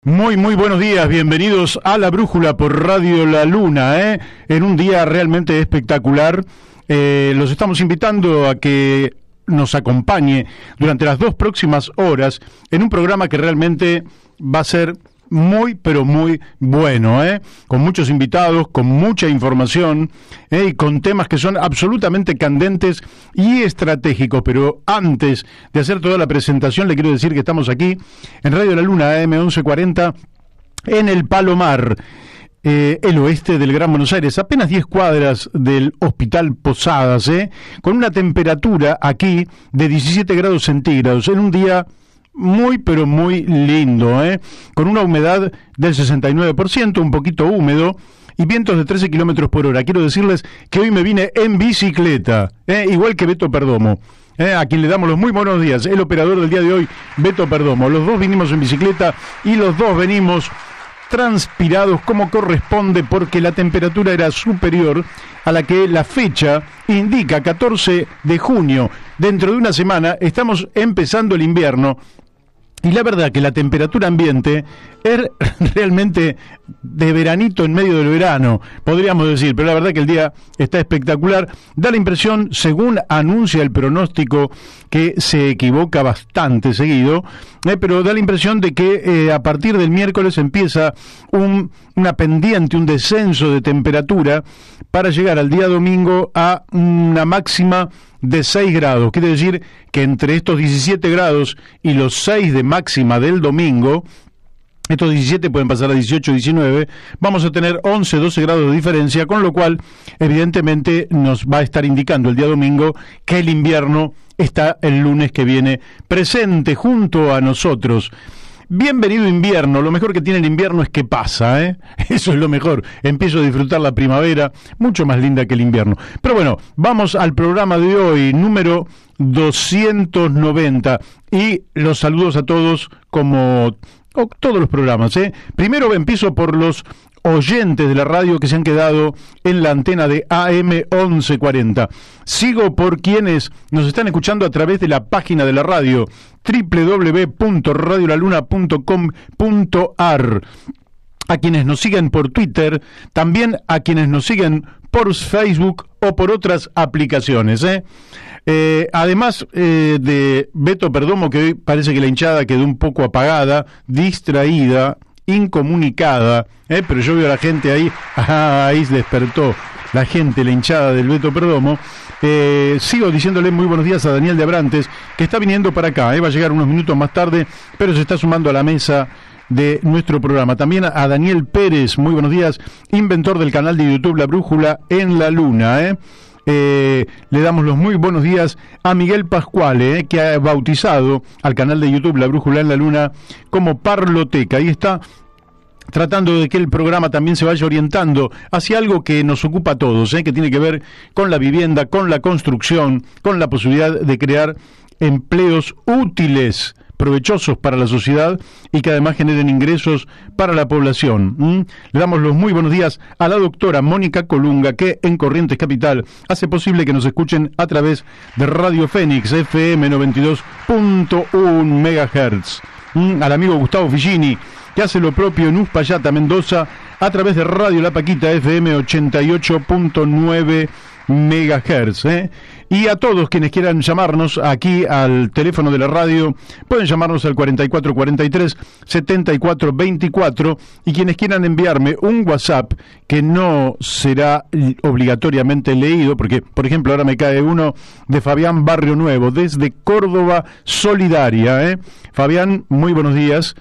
Muy buenos días, bienvenidos a La Brújula por Radio La Luna, en un día realmente espectacular. Los estamos invitando a que nos acompañe durante las 2 próximas horas en un programa que realmente va a ser muy bueno, con muchos invitados, con mucha información, y con temas que son absolutamente candentes y estratégicos. Pero antes de hacer toda la presentación, le quiero decir que estamos aquí en Radio La Luna AM 1140 en el Palomar, el oeste del Gran Buenos Aires, apenas 10 cuadras del Hospital Posadas, con una temperatura aquí de 17 grados centígrados, en un día muy lindo, con una humedad del 69%, un poquito húmedo, y vientos de 13 kilómetros por hora. Quiero decirles que hoy me vine en bicicleta, igual que Beto Perdomo, a quien le damos los muy buenos días, el operador del día de hoy, Beto Perdomo. Los dos vinimos en bicicleta y los dos venimos transpirados como corresponde, porque la temperatura era superior a la que la fecha indica, 14 de junio. Dentro de una semana estamos empezando el invierno. Y la verdad que la temperatura ambiente es realmente de veranito en medio del verano, podríamos decir, pero la verdad que el día está espectacular. Da la impresión, según anuncia el pronóstico, que se equivoca bastante seguido, pero da la impresión de que a partir del miércoles empieza una pendiente, un descenso de temperatura para llegar al día domingo a una máxima de 6 grados. Quiere decir que entre estos 17 grados y los 6 de máxima del domingo, estos 17 pueden pasar a 18, 19, vamos a tener 11, 12 grados de diferencia, con lo cual evidentemente nos va a estar indicando el día domingo que el invierno está el lunes que viene presente junto a nosotros. Bienvenido invierno. Lo mejor que tiene el invierno es que pasa, Eso es lo mejor. Empiezo a disfrutar la primavera, mucho más linda que el invierno. Pero bueno, vamos al programa de hoy, número 290, y los saludos a todos como todos los programas, Primero empiezo por los oyentes de la radio que se han quedado en la antena de AM 1140. Sigo por quienes nos están escuchando a través de la página de la radio, www.radiolaluna.com.ar, a quienes nos siguen por Twitter, también a quienes nos siguen por Facebook o por otras aplicaciones, además de Beto Perdomo, que hoy parece que la hinchada quedó un poco apagada, distraída, incomunicada, pero yo veo a la gente ahí, ahí se despertó la gente, la hinchada del Beto Perdomo. Sigo diciéndole muy buenos días a Daniel de Abrantes, que está viniendo para acá, va a llegar unos minutos más tarde, pero se está sumando a la mesa de nuestro programa. También a Daniel Pérez, muy buenos días, inventor del canal de YouTube La Brújula en la Luna, le damos los muy buenos días a Miguel Pascuale, que ha bautizado al canal de YouTube La Brújula en la Luna como Parloteca. Ahí está, tratando de que el programa también se vaya orientando hacia algo que nos ocupa a todos, que tiene que ver con la vivienda, con la construcción, con la posibilidad de crear empleos útiles, provechosos para la sociedad y que además generen ingresos para la población. Le damos los muy buenos días a la doctora Mónica Colunga, que en Corrientes Capital hace posible que nos escuchen a través de Radio Fénix FM 92.1 MHz. Al amigo Gustavo Figini, que hace lo propio en Uspallata, Mendoza, a través de Radio La Paquita FM 88.9 MHz, Y a todos quienes quieran llamarnos aquí al teléfono de la radio, pueden llamarnos al 4443-7424, y quienes quieran enviarme un WhatsApp que no será obligatoriamente leído, porque por ejemplo ahora me cae uno de Fabián Barrio Nuevo, desde Córdoba Solidaria, Fabián, muy buenos días,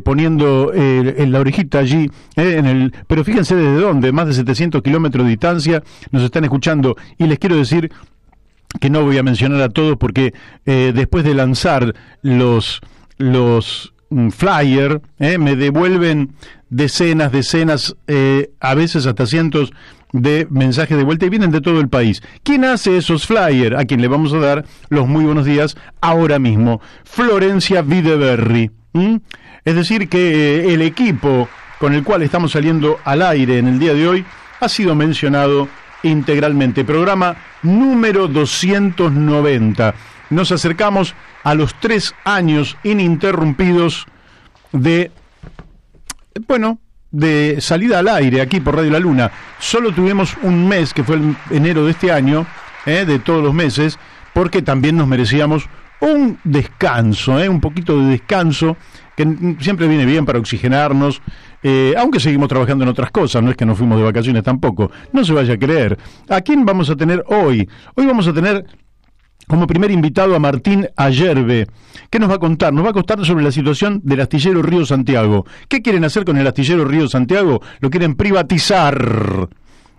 poniendo en la orejita allí, pero fíjense desde dónde, más de 700 kilómetros de distancia, nos están escuchando, y les quiero decir que no voy a mencionar a todos porque después de lanzar los flyer, me devuelven decenas, a veces hasta cientos de mensajes de vuelta, y vienen de todo el país. ¿Quién hace esos flyers? A quien le vamos a dar los muy buenos días ahora mismo, Florencia Videberry. Es decir que el equipo con el cual estamos saliendo al aire en el día de hoy ha sido mencionado integralmente. Programa número 290. Nos acercamos a los 3 años ininterrumpidos de bueno, de salida al aire aquí por Radio La Luna. Solo tuvimos un mes, que fue el enero de este año, de todos los meses, porque también nos merecíamos un descanso, un poquito de descanso, que siempre viene bien para oxigenarnos, aunque seguimos trabajando en otras cosas, no es que nos fuimos de vacaciones tampoco, no se vaya a creer. ¿A quién vamos a tener hoy? Hoy vamos a tener como primer invitado a Martín Ayerbe. ¿Qué nos va a contar? Nos va a contar sobre la situación del astillero Río Santiago. ¿Qué quieren hacer con el astillero Río Santiago? Lo quieren privatizar,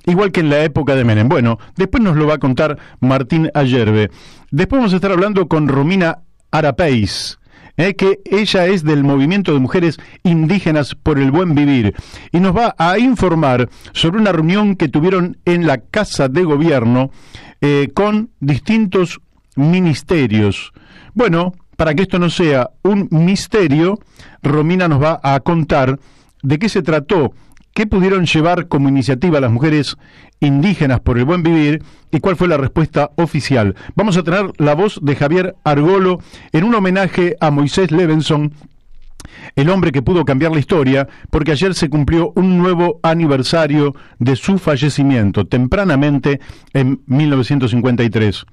igual que en la época de Menem. Bueno, después nos lo va a contar Martín Ayerbe. Después vamos a estar hablando con Romina Arapeis, que ella es del Movimiento de Mujeres Indígenas por el Buen Vivir, y nos va a informar sobre una reunión que tuvieron en la Casa de Gobierno con distintos ministerios. Bueno, para que esto no sea un misterio, Romina nos va a contar de qué se trató, qué pudieron llevar como iniciativa las mujeres indígenas por el buen vivir y cuál fue la respuesta oficial. Vamos a tener la voz de Javier Argolo en un homenaje a Moisés Levenson, el hombre que pudo cambiar la historia, porque ayer se cumplió un nuevo aniversario de su fallecimiento, tempranamente en 1953.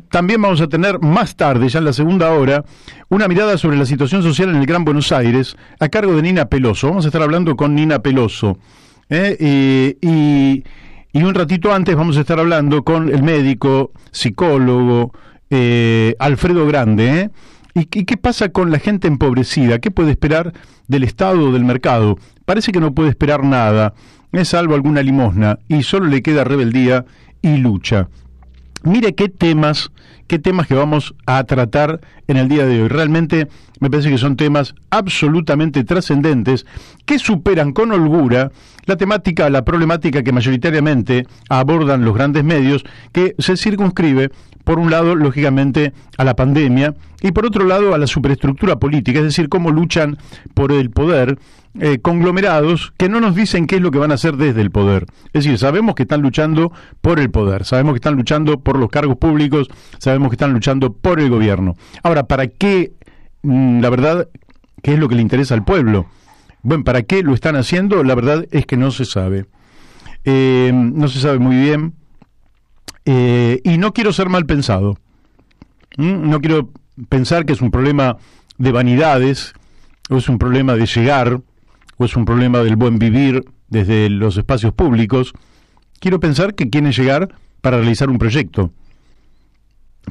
También vamos a tener más tarde, ya en la segunda hora, una mirada sobre la situación social en el Gran Buenos Aires, a cargo de Nina Peloso. Vamos a estar hablando con Nina Peloso. Y un ratito antes vamos a estar hablando con el médico, psicólogo, Alfredo Grande, ¿Y qué pasa con la gente empobrecida? ¿Qué puede esperar del Estado o del mercado? Parece que no puede esperar nada, salvo alguna limosna, y solo le queda rebeldía y lucha. Mire qué temas que vamos a tratar en el día de hoy. Realmente me parece que son temas absolutamente trascendentes que superan con holgura la problemática que mayoritariamente abordan los grandes medios, que se circunscribe, por un lado, lógicamente, a la pandemia, y por otro lado, a la superestructura política, es decir, cómo luchan por el poder conglomerados que no nos dicen qué es lo que van a hacer desde el poder. Es decir, sabemos que están luchando por el poder, sabemos que están luchando por los cargos públicos, sabemos que están luchando por el gobierno. Ahora, ¿para qué? La verdad, ¿qué es lo que le interesa al pueblo? Bueno, ¿para qué lo están haciendo? La verdad es que no se sabe. No se sabe muy bien. Y no quiero ser mal pensado. No quiero pensar que es un problema de vanidades, o es un problema de llegar, o es un problema del buen vivir desde los espacios públicos. Quiero pensar que quieren llegar para realizar un proyecto.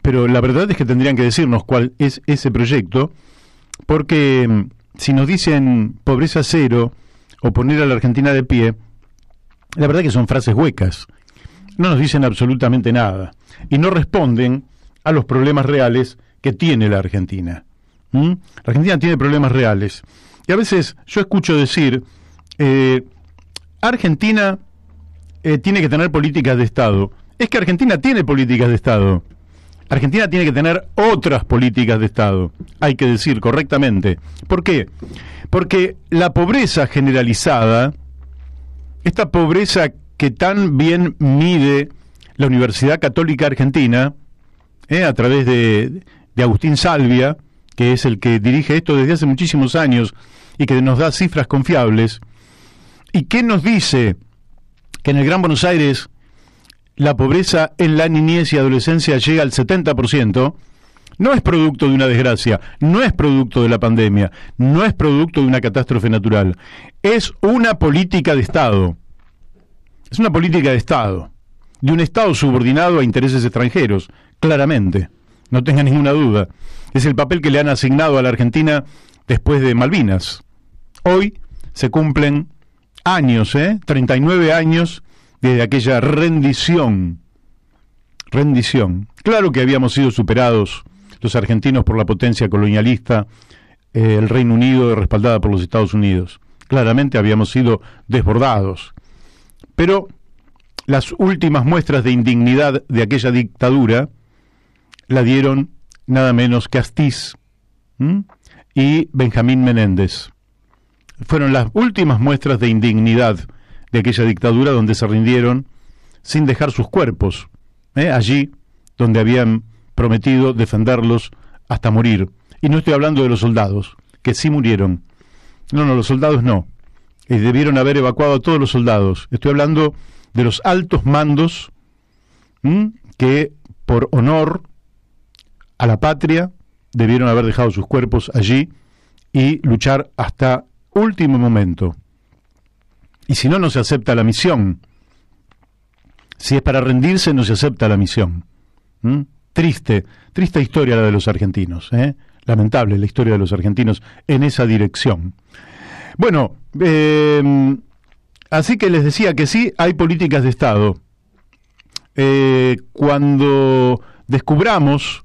Pero la verdad es que tendrían que decirnos cuál es ese proyecto, porque si nos dicen pobreza cero o poner a la Argentina de pie, la verdad que son frases huecas. No nos dicen absolutamente nada y no responden a los problemas reales que tiene la Argentina. La Argentina tiene problemas reales. Y a veces yo escucho decir, Argentina tiene que tener políticas de Estado. Es que Argentina tiene políticas de Estado. Argentina tiene que tener otras políticas de Estado, hay que decir correctamente. ¿Por qué? Porque la pobreza generalizada, esta pobreza que tan bien mide la Universidad Católica Argentina, a través de Agustín Salvia, que es el que dirige esto desde hace muchísimos años y que nos da cifras confiables, y que nos dice que en el Gran Buenos Aires la pobreza en la niñez y adolescencia llega al 70%, no es producto de una desgracia, no es producto de la pandemia, no es producto de una catástrofe natural, es una política de Estado. Es una política de Estado, de un Estado subordinado a intereses extranjeros, claramente, no tenga ninguna duda. Es el papel que le han asignado a la Argentina después de Malvinas. Hoy se cumplen años, 39 años desde aquella rendición. Claro que habíamos sido superados los argentinos por la potencia colonialista, el Reino Unido respaldada por los Estados Unidos. Claramente habíamos sido desbordados. Pero las últimas muestras de indignidad de aquella dictadura la dieron nada menos que Astiz y Benjamín Menéndez. Fueron las últimas muestras de indignidad de aquella dictadura, donde se rindieron sin dejar sus cuerpos, allí donde habían prometido defenderlos hasta morir. Y no estoy hablando de los soldados, que sí murieron, No, los soldados no. Debieron haber evacuado a todos los soldados. Estoy hablando de los altos mandos que por honor a la patria debieron haber dejado sus cuerpos allí y luchar hasta último momento. Y si no, no se acepta la misión. Si es para rendirse, no se acepta la misión. Triste historia la de los argentinos, lamentable la historia de los argentinos en esa dirección. Bueno, así que les decía que sí, hay políticas de Estado. Cuando descubramos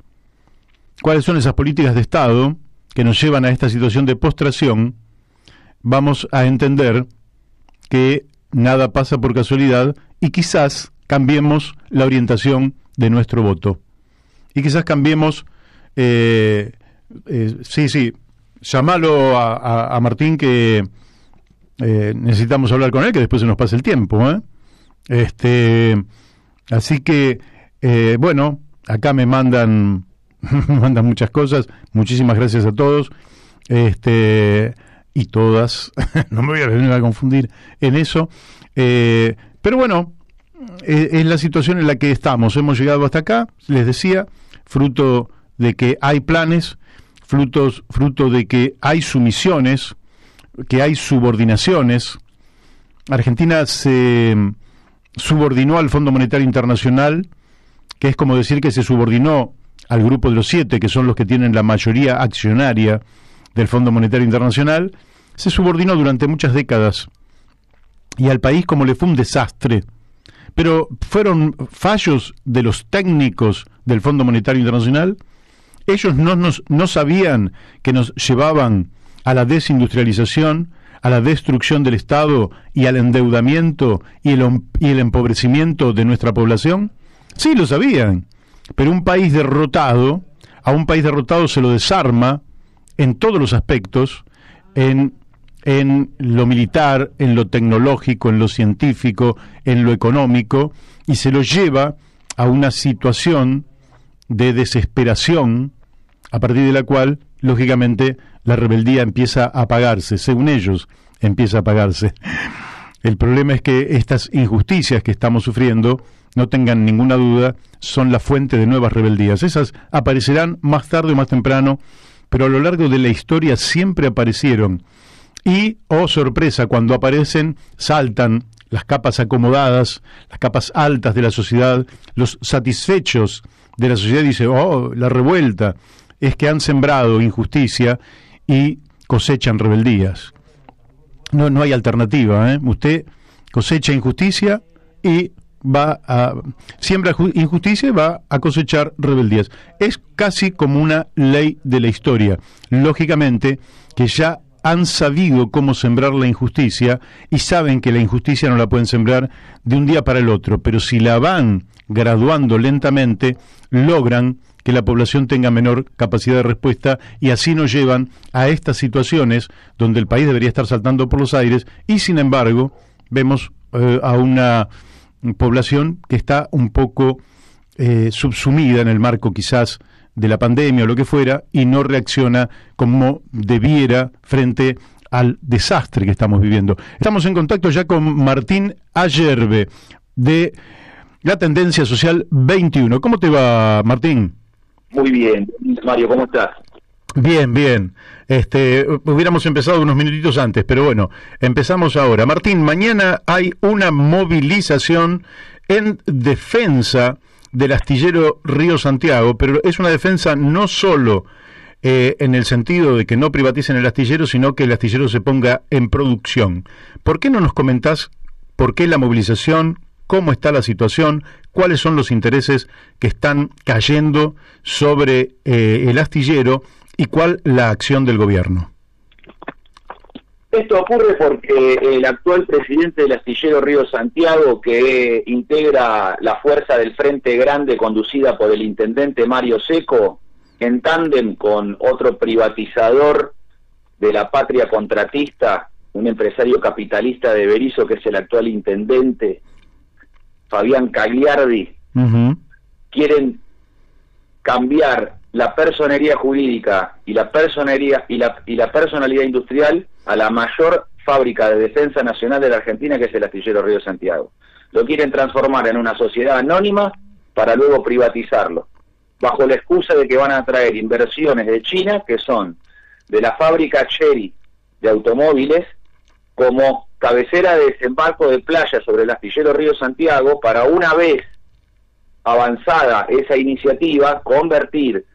cuáles son esas políticas de Estado que nos llevan a esta situación de postración, vamos a entender que nada pasa por casualidad y quizás cambiemos la orientación de nuestro voto. Y quizás cambiemos, llamalo a Martín, que necesitamos hablar con él, que después se nos pase el tiempo, así que, bueno, acá me mandan muchas cosas. Muchísimas gracias a todos, y todas, no me voy a venir a confundir en eso, pero bueno, es la situación en la que estamos. Hemos llegado hasta acá, les decía, fruto de que hay planes, fruto de que hay sumisiones, que hay subordinaciones. Argentina se subordinó al Fondo Monetario Internacional, que es como decir que se subordinó al grupo de los 7, que son los que tienen la mayoría accionaria del Fondo Monetario Internacional. Se subordinó durante muchas décadas, y al país como le fue un desastre. Pero fueron fallos de los técnicos del Fondo Monetario Internacional. Ellos no sabían que nos llevaban a la desindustrialización, a la destrucción del Estado y al endeudamiento y el empobrecimiento de nuestra población. Sí, lo sabían, pero a un país derrotado se lo desarma en todos los aspectos, en lo militar, en lo tecnológico, en lo científico, en lo económico, y se lo lleva a una situación de desesperación, a partir de la cual, lógicamente, la rebeldía empieza a apagarse. Según ellos, empieza a apagarse. El problema es que estas injusticias que estamos sufriendo, no tengan ninguna duda, son la fuente de nuevas rebeldías. Esas aparecerán más tarde o más temprano, pero a lo largo de la historia siempre aparecieron. Y, oh sorpresa, cuando aparecen, saltan las capas acomodadas, las capas altas de la sociedad, los satisfechos de la sociedad dicen, oh, la revuelta, es que han sembrado injusticia y cosechan rebeldías. No hay alternativa, Usted cosecha injusticia y siembra injusticia y va a cosechar rebeldías. Es casi como una ley de la historia. Lógicamente que ya han sabido cómo sembrar la injusticia y saben que la injusticia no la pueden sembrar de un día para el otro, pero si la van graduando lentamente, logran que la población tenga menor capacidad de respuesta, y así nos llevan a estas situaciones donde el país debería estar saltando por los aires y sin embargo vemos a una población que está un poco subsumida en el marco quizás de la pandemia o lo que fuera, y no reacciona como debiera frente al desastre que estamos viviendo. Estamos en contacto ya con Martín Ayerbe, de la Tendencia Social 21. ¿Cómo te va, Martín? Muy bien, Mario, ¿cómo estás? Bien, bien. Hubiéramos empezado unos minutitos antes, pero bueno, empezamos ahora. Martín, mañana hay una movilización en defensa del astillero Río Santiago, pero es una defensa no solo en el sentido de que no privaticen el astillero, sino que el astillero se ponga en producción. ¿Por qué no nos comentás por qué la movilización, cómo está la situación, cuáles son los intereses que están cayendo sobre el astillero y cuál la acción del gobierno? Esto ocurre porque el actual presidente del astillero Río Santiago, que integra la fuerza del Frente Grande conducida por el intendente Mario Seco, en tándem con otro privatizador de la patria contratista, un empresario capitalista de Berisso, que es el actual intendente, Fabián Cagliardi, quieren cambiar la personería jurídica y la personería y la personalidad industrial a la mayor fábrica de defensa nacional de la Argentina, que es el Astillero Río Santiago. Lo quieren transformar en una sociedad anónima para luego privatizarlo, bajo la excusa de que van a traer inversiones de China, que son de la fábrica Chery de automóviles, como cabecera de desembarco de playa sobre el Astillero Río Santiago, para una vez avanzada esa iniciativa, convertir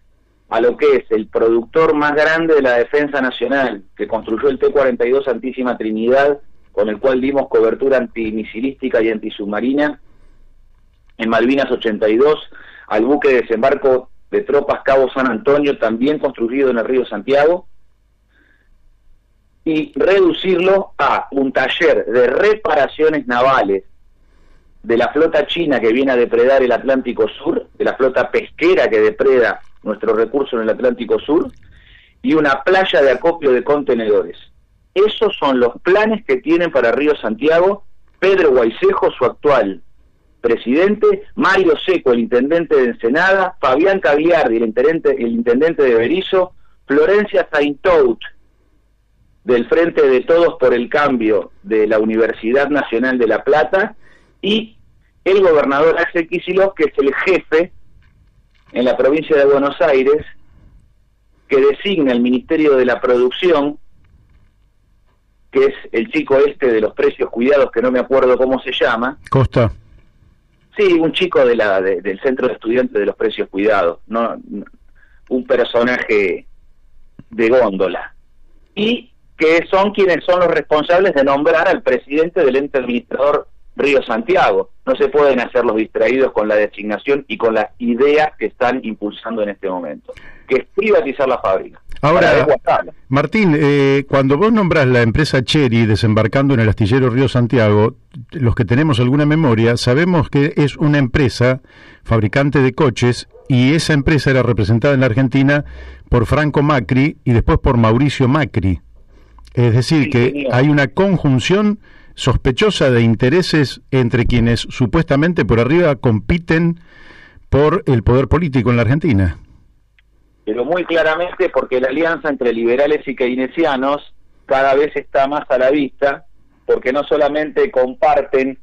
a lo que es el productor más grande de la defensa nacional, que construyó el T-42 Santísima Trinidad, con el cual dimos cobertura antimisilística y antisubmarina en Malvinas 82, al buque de desembarco de tropas Cabo San Antonio, también construido en el Río Santiago, y reducirlo a un taller de reparaciones navales de la flota china que viene a depredar el Atlántico Sur, de la flota pesquera que depreda nuestros recursos en el Atlántico Sur, y una playa de acopio de contenedores. Esos son los planes que tienen para Río Santiago Pedro Guaicejo, su actual presidente, Mario Seco, el intendente de Ensenada, Fabián Cagliardi, el intendente de Berisso, Florencia Saintout, del Frente de Todos por el Cambio de la Universidad Nacional de La Plata, y el gobernador Axel Kicillof, que es el jefe en la provincia de Buenos Aires, que designa el Ministerio de la Producción, que es el chico este de los precios cuidados, que no me acuerdo cómo se llama. Costa. Sí, un chico del Centro de Estudiantes de los Precios Cuidados, no un personaje de góndola. Y que son quienes son los responsables de nombrar al presidente del ente administrador Río Santiago. No se pueden hacer los distraídos con la designación y con la idea que están impulsando en este momento, que es privatizar la fábrica. Ahora, Martín, cuando vos nombrás la empresa Chery desembarcando en el Astillero Río Santiago, los que tenemos alguna memoria, sabemos que es una empresa fabricante de coches, y esa empresa era representada en la Argentina por Franco Macri y después por Mauricio Macri. Es decir, sí, que hay una conjunción sospechosa de intereses entre quienes supuestamente por arriba compiten por el poder político en la Argentina. Pero muy claramente, porque la alianza entre liberales y keynesianos cada vez está más a la vista, porque no solamente comparten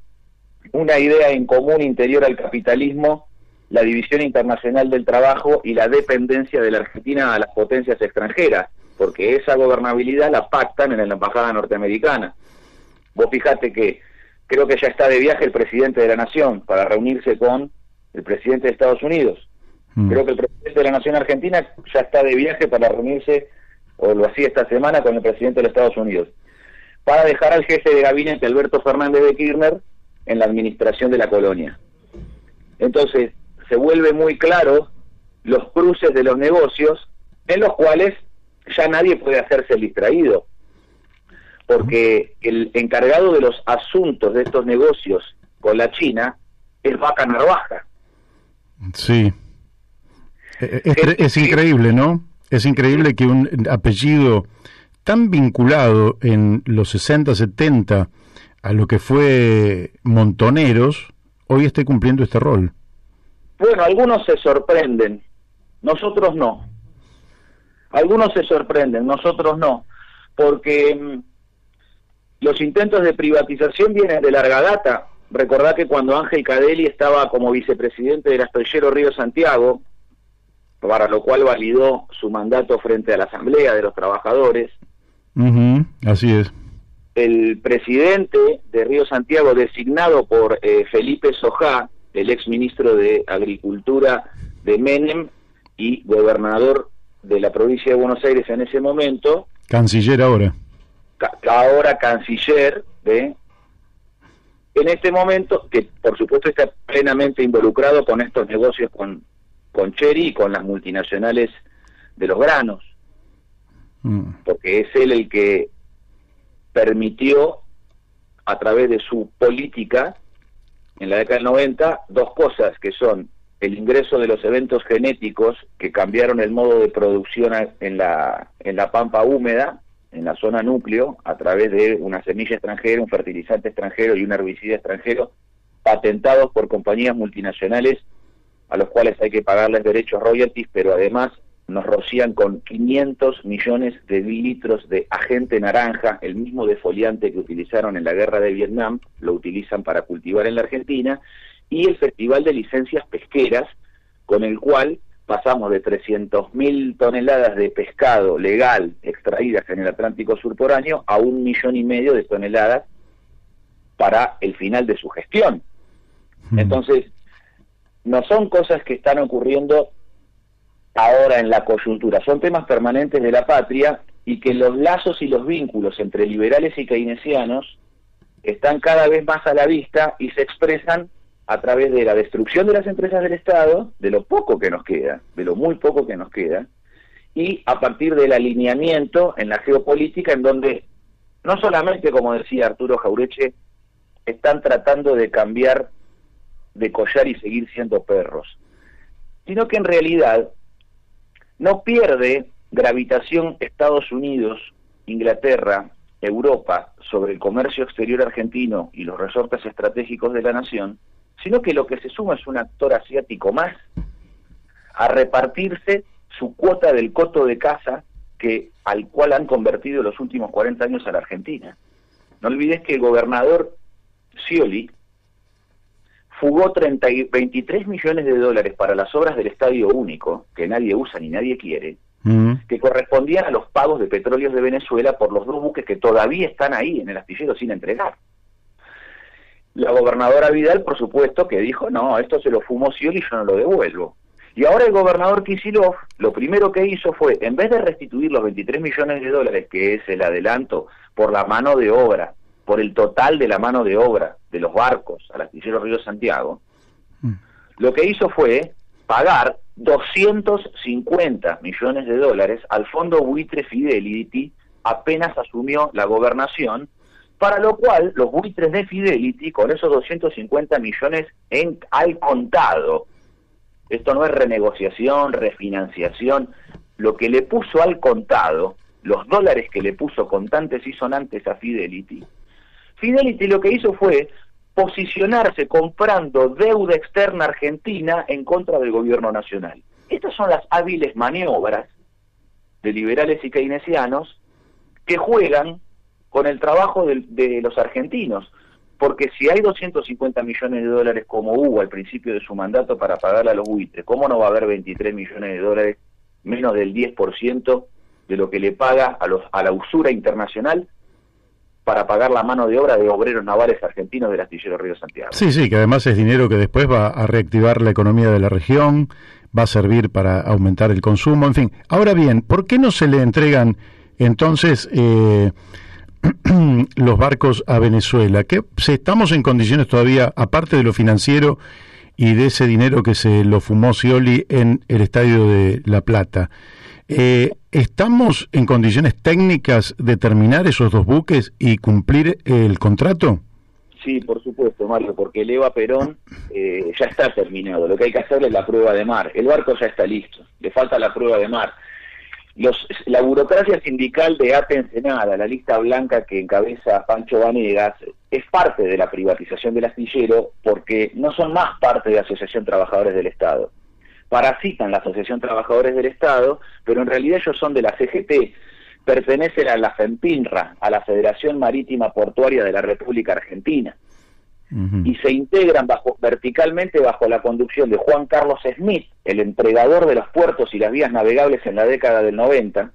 una idea en común interior al capitalismo, la división internacional del trabajo y la dependencia de la Argentina a las potencias extranjeras, porque esa gobernabilidad la pactan en la embajada norteamericana. Vos fijate que creo que ya está de viaje el presidente de la Nación para reunirse con el presidente de Estados Unidos. Creo que el presidente de la Nación Argentina ya está de viaje para reunirse, o lo hacía esta semana, con el presidente de los Estados Unidos, para dejar al jefe de gabinete, Alberto Fernández de Kirchner, en la administración de la colonia. Entonces, se vuelve muy claro los cruces de los negocios, en los cuales ya nadie puede hacerse el distraído, porque el encargado de los asuntos de estos negocios con la China es Vaca Narvaja. Sí. Es increíble, ¿no? Es increíble que un apellido tan vinculado en los 60, 70 a lo que fue Montoneros, hoy esté cumpliendo este rol. Bueno, algunos se sorprenden, nosotros no. Algunos se sorprenden, nosotros no, porque los intentos de privatización vienen de larga data. Recordá que cuando Ángel Cadelli estaba como vicepresidente del Astillero Río Santiago, para lo cual validó su mandato frente a la Asamblea de los Trabajadores. Así es. El presidente de Río Santiago, designado por Felipe Sojá, el ex ministro de Agricultura de Menem y gobernador de la provincia de Buenos Aires en ese momento. Canciller ahora. Ahora canciller, en este momento, que por supuesto está plenamente involucrado con estos negocios con Chery y con las multinacionales de los granos, porque es él el que permitió, a través de su política en la década del 90, dos cosas, que son el ingreso de los eventos genéticos que cambiaron el modo de producción en la pampa húmeda, en la zona núcleo, a través de una semilla extranjera, un fertilizante extranjero y un herbicida extranjero, patentados por compañías multinacionales a los cuales hay que pagarles derechos royalties, pero además nos rocían con 500 millones de litros de agente naranja, el mismo defoliante que utilizaron en la guerra de Vietnam, lo utilizan para cultivar en la Argentina, y el Festival de Licencias Pesqueras, con el cual pasamos de 300.000 toneladas de pescado legal extraídas en el Atlántico Sur por año a 1,5 millones de toneladas para el final de su gestión. Entonces, no son cosas que están ocurriendo ahora en la coyuntura, son temas permanentes de la patria, y que los lazos y los vínculos entre liberales y keynesianos están cada vez más a la vista y se expresan a través de la destrucción de las empresas del Estado, de lo poco que nos queda, de lo muy poco que nos queda, y a partir del alineamiento en la geopolítica, en donde no solamente, como decía Arturo Jauretche, están tratando de cambiar de collar y seguir siendo perros, sino que en realidad no pierde gravitación Estados Unidos, Inglaterra, Europa sobre el comercio exterior argentino y los resortes estratégicos de la nación, sino que lo que se suma es un actor asiático más a repartirse su cuota del coto de caza al cual han convertido los últimos 40 años a la Argentina. No olvides que el gobernador Scioli fugó 23 millones de dólares para las obras del Estadio Único, que nadie usa ni nadie quiere, que correspondían a los pagos de Petróleos de Venezuela por los 2 buques que todavía están ahí en el astillero sin entregar. La gobernadora Vidal, por supuesto, que dijo, no, esto se lo fumó Scioli y yo no lo devuelvo. Y ahora el gobernador Kicillof, lo primero que hizo fue, en vez de restituir los 23 millones de dólares, que es el adelanto por la mano de obra, por el total de la mano de obra de los barcos al astillero Río Santiago, lo que hizo fue pagar 250 millones de dólares al fondo buitre Fidelity apenas asumió la gobernación, para lo cual los buitres de Fidelity, con esos 250 millones al contado, esto no es renegociación, refinanciación, lo que le puso al contado, los dólares que le puso contantes y sonantes a Fidelity lo que hizo fue posicionarse comprando deuda externa argentina en contra del gobierno nacional. Estas son las hábiles maniobras de liberales y keynesianos que juegan con el trabajo de los argentinos, porque si hay 250 millones de dólares como hubo al principio de su mandato para pagarle a los buitres, ¿cómo no va a haber 23 millones de dólares, menos del 10% de lo que le paga a la usura internacional para pagar la mano de obra de obreros navales argentinos del astillero Río Santiago? Sí, que además es dinero que después va a reactivar la economía de la región, va a servir para aumentar el consumo, en fin. Ahora bien, ¿por qué no se le entregan entonces los barcos a Venezuela? Que si estamos en condiciones todavía, aparte de lo financiero y de ese dinero que se lo fumó Scioli en el Estadio de La Plata, ¿estamos en condiciones técnicas de terminar esos 2 buques y cumplir el contrato? Sí, por supuesto, Mario, porque el Eva Perón ya está terminado. Lo que hay que hacerle es la prueba de mar. El barco ya está listo, le falta la prueba de mar. La burocracia sindical de ATE Ensenada, la lista blanca que encabeza Pancho Vanegas, es parte de la privatización del astillero, porque no son más parte de la Asociación Trabajadores del Estado. Parasitan la Asociación Trabajadores del Estado, pero en realidad ellos son de la CGT, pertenecen a la FEMPINRA, a la Federación Marítima Portuaria de la República Argentina, y se integran verticalmente bajo la conducción de Juan Carlos Smith, el entregador de los puertos y las vías navegables en la década del 90,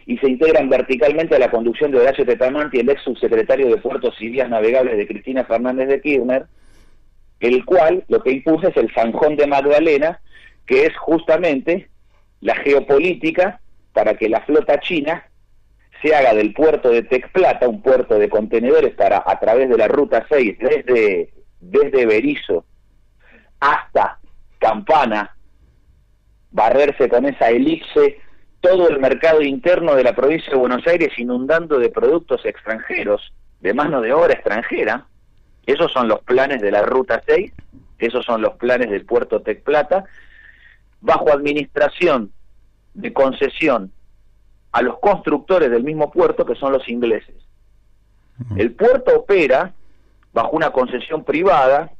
y se integran verticalmente a la conducción de Horacio Tetamanti, el ex subsecretario de Puertos y Vías Navegables de Cristina Fernández de Kirchner, el cual lo que impuso es el Zanjón de Magdalena, que es justamente la geopolítica para que la flota china se haga del puerto de Tecplata, un puerto de contenedores para, a través de la Ruta 6, desde Berizo hasta Campana, barrerse con esa elipse todo el mercado interno de la provincia de Buenos Aires, inundando de productos extranjeros, de mano de obra extranjera. Esos son los planes de la Ruta 6, esos son los planes del puerto Tecplata, bajo administración de concesión a los constructores del mismo puerto, que son los ingleses. El puerto opera bajo una concesión privada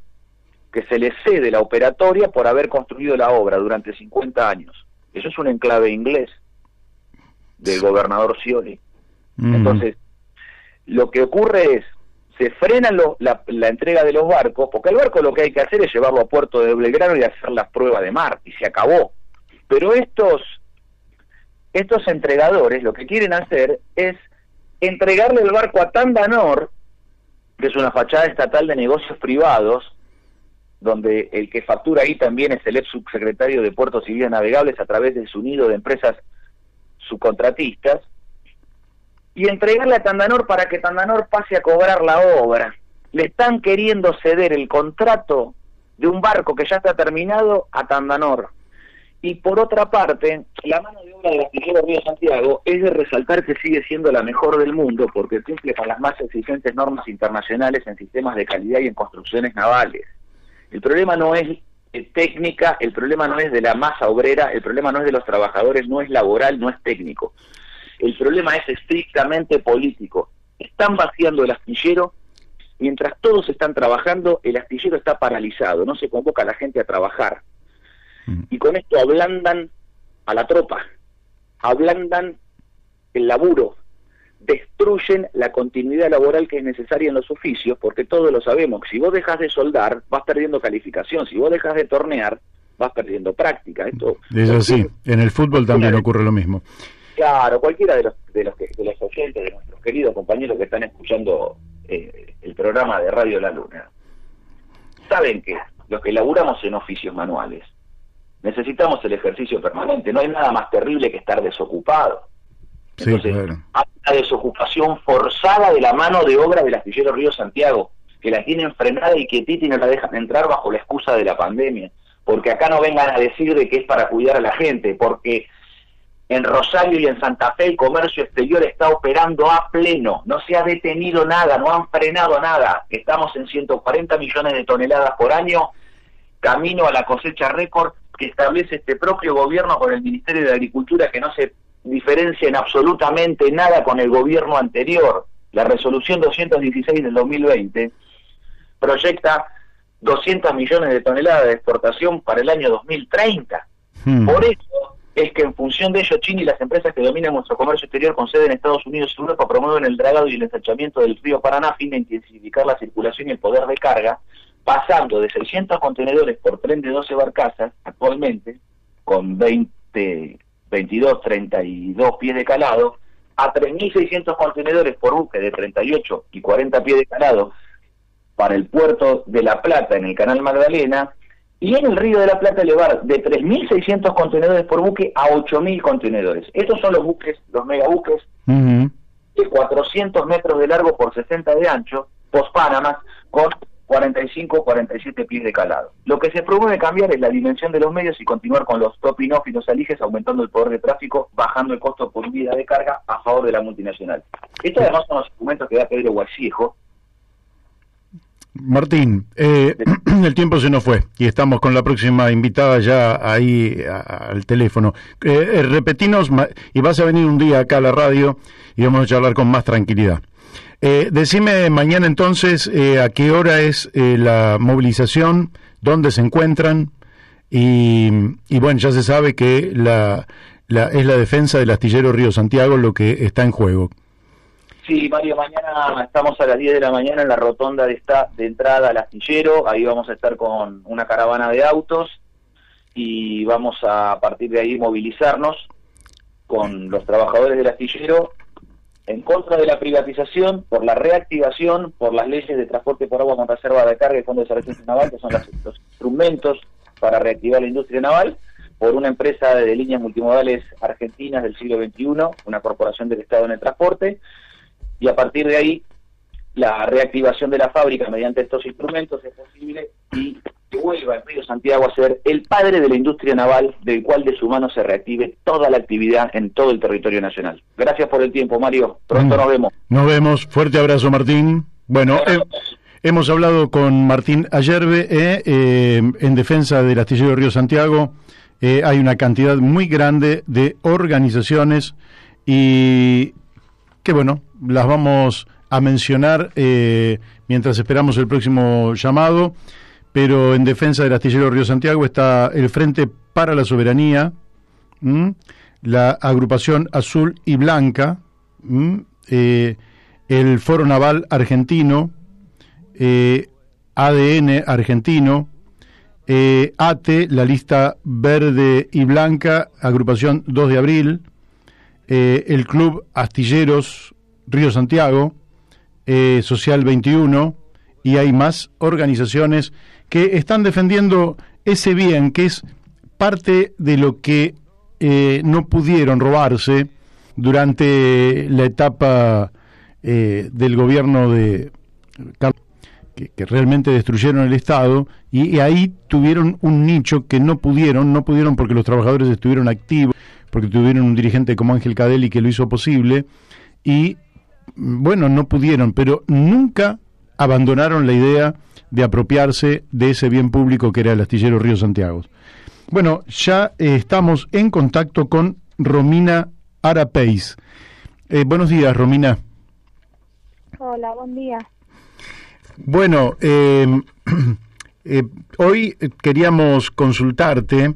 que se le cede la operatoria por haber construido la obra durante 50 años. Eso es un enclave inglés del gobernador Scioli. Entonces, lo que ocurre es, se frena la entrega de los barcos, porque el barco lo que hay que hacer es llevarlo a Puerto de Belgrano y hacer las pruebas de mar, y se acabó. Pero estos entregadores lo que quieren hacer es entregarle el barco a Tandanor, que es una fachada estatal de negocios privados, donde el que factura ahí también es el ex subsecretario de Puertos y Vías Navegables a través de su nido de empresas subcontratistas, y entregarle a Tandanor para que Tandanor pase a cobrar la obra. Le están queriendo ceder el contrato de un barco que ya está terminado a Tandanor. Y por otra parte, la mano de obra del astillero Río Santiago es de resaltar que sigue siendo la mejor del mundo porque cumple con las más exigentes normas internacionales en sistemas de calidad y en construcciones navales. El problema no es técnica, el problema no es de la masa obrera, el problema no es de los trabajadores, no es laboral, no es técnico. El problema es estrictamente político. Están vaciando el astillero, mientras todos están trabajando, el astillero está paralizado, no se convoca a la gente a trabajar. Y con esto ablandan a la tropa, ablandan el laburo, destruyen la continuidad laboral que es necesaria en los oficios, porque todos lo sabemos, si vos dejas de soldar, vas perdiendo calificación, si vos dejas de tornear, vas perdiendo práctica. Esto es así, en el fútbol también ocurre lo mismo. Claro, cualquiera de los oyentes, de nuestros queridos compañeros que están escuchando el programa de Radio La Luna, saben que los que laburamos en oficios manuales, necesitamos el ejercicio permanente, no hay nada más terrible que estar desocupado. Entonces, sí, claro, hay una desocupación forzada de la mano de obra del astillero Río Santiago, que la tienen frenada y quietita y no la dejan entrar bajo la excusa de la pandemia, porque acá no vengan a decir de que es para cuidar a la gente, porque en Rosario y en Santa Fe el comercio exterior está operando a pleno, no se ha detenido nada, no han frenado nada, estamos en 140 millones de toneladas por año, camino a la cosecha récord que establece este propio gobierno con el Ministerio de Agricultura, que no se diferencia en absolutamente nada con el gobierno anterior. La resolución 216 del 2020 proyecta 200 millones de toneladas de exportación para el año 2030. Por eso es que en función de ello China y las empresas que dominan nuestro comercio exterior con sede en Estados Unidos y Europa promueven el dragado y el ensanchamiento del río Paraná a fin de intensificar la circulación y el poder de carga, pasando de 600 contenedores por tren de 12 barcazas actualmente, con 22, 32 pies de calado, a 3.600 contenedores por buque de 38 y 40 pies de calado para el puerto de La Plata en el Canal Magdalena, y en el Río de la Plata elevar de 3.600 contenedores por buque a 8.000 contenedores. Estos son los buques, los megabuques, de 400 metros de largo por 60 de ancho, post-Panamá, con 45 o 47 pies de calado. Lo que se promueve cambiar es la dimensión de los medios y continuar con los topping off y los aliges, aumentando el poder de tráfico, bajando el costo por unidad de carga a favor de la multinacional. Esto además son los documentos que da Pedro Guasiejo. Martín, el tiempo se nos fue y estamos con la próxima invitada ya ahí al teléfono. Repetinos, y vas a venir un día acá a la radio y vamos a charlar con más tranquilidad. Decime mañana entonces a qué hora es la movilización, dónde se encuentran y bueno, ya se sabe que es la defensa del astillero Río Santiago lo que está en juego. Sí, Mario, mañana estamos a las 10 de la mañana en la rotonda de entrada al astillero, ahí vamos a estar con una caravana de autos y vamos a partir de ahí movilizarnos con los trabajadores del astillero en contra de la privatización, por la reactivación, por las leyes de transporte por agua con reserva de carga y Fondo de Desarrollo Naval, que son los instrumentos para reactivar la industria naval, por una empresa de líneas multimodales argentinas del siglo XXI, una corporación del Estado en el transporte, y a partir de ahí la reactivación de la fábrica mediante estos instrumentos es posible y que vuelva el Río Santiago a ser el padre de la industria naval, del cual de su mano se reactive toda la actividad en todo el territorio nacional. Gracias por el tiempo, Mario. Pronto nos vemos. Nos vemos. Fuerte abrazo, Martín. Bueno, hemos hablado con Martín Ayerbe en defensa del astillero Río Santiago. Hay una cantidad muy grande de organizaciones y que bueno, las vamos a mencionar mientras esperamos el próximo llamado, pero en defensa del astillero Río Santiago está el Frente para la Soberanía, ¿m? La agrupación Azul y Blanca, ¿m? El Foro Naval Argentino, ADN Argentino, ATE, la lista verde y blanca, agrupación 2 de abril, el Club Astilleros Río Santiago, Social 21, y hay más organizaciones que están defendiendo ese bien que es parte de lo que no pudieron robarse durante la etapa del gobierno de Carlos, que realmente destruyeron el Estado, y ahí tuvieron un nicho que no pudieron porque los trabajadores estuvieron activos, porque tuvieron un dirigente como Ángel Cadelli que lo hizo posible, y bueno, no pudieron, pero nunca abandonaron la idea de apropiarse de ese bien público que era el astillero Río Santiago. Bueno, ya estamos en contacto con Romina Arapeis. Buenos días, Romina. Hola, buen día. Bueno, hoy queríamos consultarte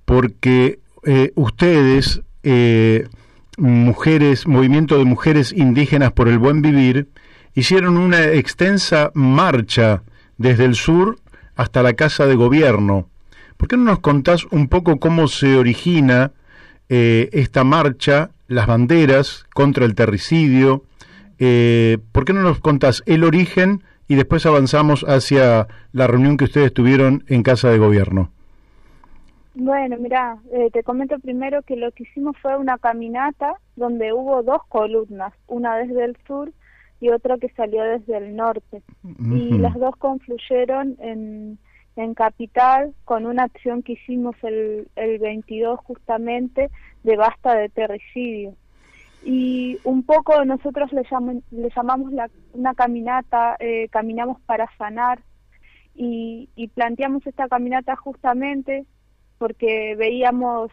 porque ustedes, mujeres, Movimiento de Mujeres Indígenas por el Buen Vivir, hicieron una extensa marcha desde el sur hasta la Casa de Gobierno. ¿Por qué no nos contás un poco cómo se origina esta marcha, las banderas contra el terricidio? ¿Por qué no nos contás el origen y después avanzamos hacia la reunión que ustedes tuvieron en Casa de Gobierno? Bueno, mirá, te comento primero que lo que hicimos fue una caminata donde hubo dos columnas, una desde el sur y otra que salió desde el norte. Uh-huh. Y las dos confluyeron en Capital con una acción que hicimos el 22 justamente de basta de terricidio. Y un poco nosotros le llamamos una caminata, caminamos para sanar, y planteamos esta caminata justamente porque veíamos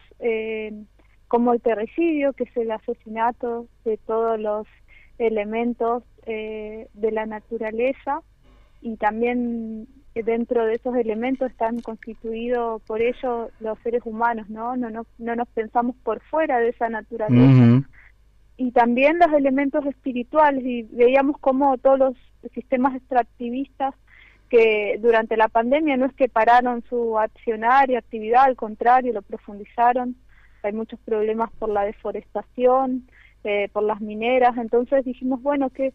como el terricidio, que es el asesinato de todos los elementos de la naturaleza, y también dentro de esos elementos están constituidos por ellos los seres humanos, ¿no? No nos pensamos por fuera de esa naturaleza. Uh-huh. Y también los elementos espirituales, y veíamos cómo todos los sistemas extractivistas que durante la pandemia no es que pararon su accionar y actividad, al contrario, lo profundizaron. Hay muchos problemas por la deforestación, por las mineras. Entonces dijimos, bueno, ¿qué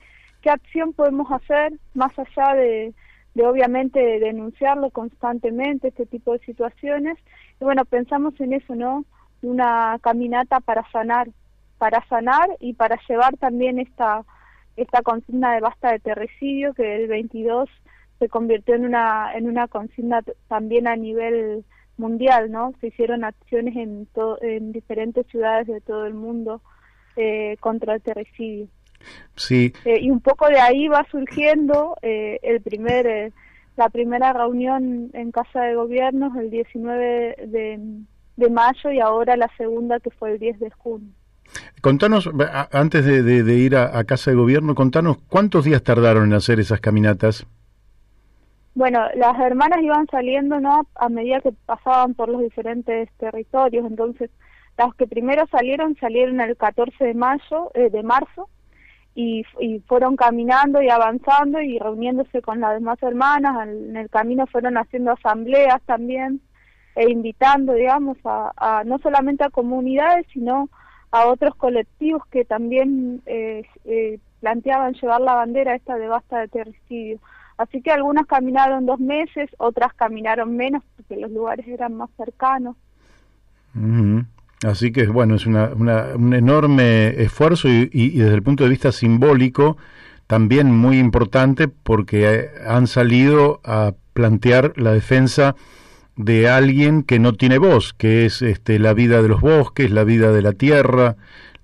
acción podemos hacer más allá de obviamente denunciarlo constantemente, este tipo de situaciones? Y bueno, pensamos en eso, ¿no? Una caminata para sanar y para llevar también esta consigna de basta de terricidio, que el 22 se convirtió en una consigna también a nivel mundial, ¿no? Se hicieron acciones en diferentes ciudades de todo el mundo contra el terricidio. Sí. Y un poco de ahí va surgiendo la primera reunión en Casa de Gobierno el 19 de mayo, y ahora la segunda, que fue el 10 de junio. Contanos, antes de ir a Casa de Gobierno, contanos cuántos días tardaron en hacer esas caminatas. Bueno, las hermanas iban saliendo, ¿no?, a medida que pasaban por los diferentes territorios. Entonces, las que primero salieron el 14 de marzo, y fueron caminando y avanzando y reuniéndose con las demás hermanas. En el camino fueron haciendo asambleas también, invitando, digamos, a no solamente a comunidades, sino a otros colectivos que también planteaban llevar la bandera esta de basta de terricidio. Así que algunas caminaron 2 meses, otras caminaron menos porque los lugares eran más cercanos. Uh-huh. Así que bueno, es un enorme esfuerzo y desde el punto de vista simbólico también muy importante, porque han salido a plantear la defensa de alguien que no tiene voz, que es la vida de los bosques, la vida de la tierra,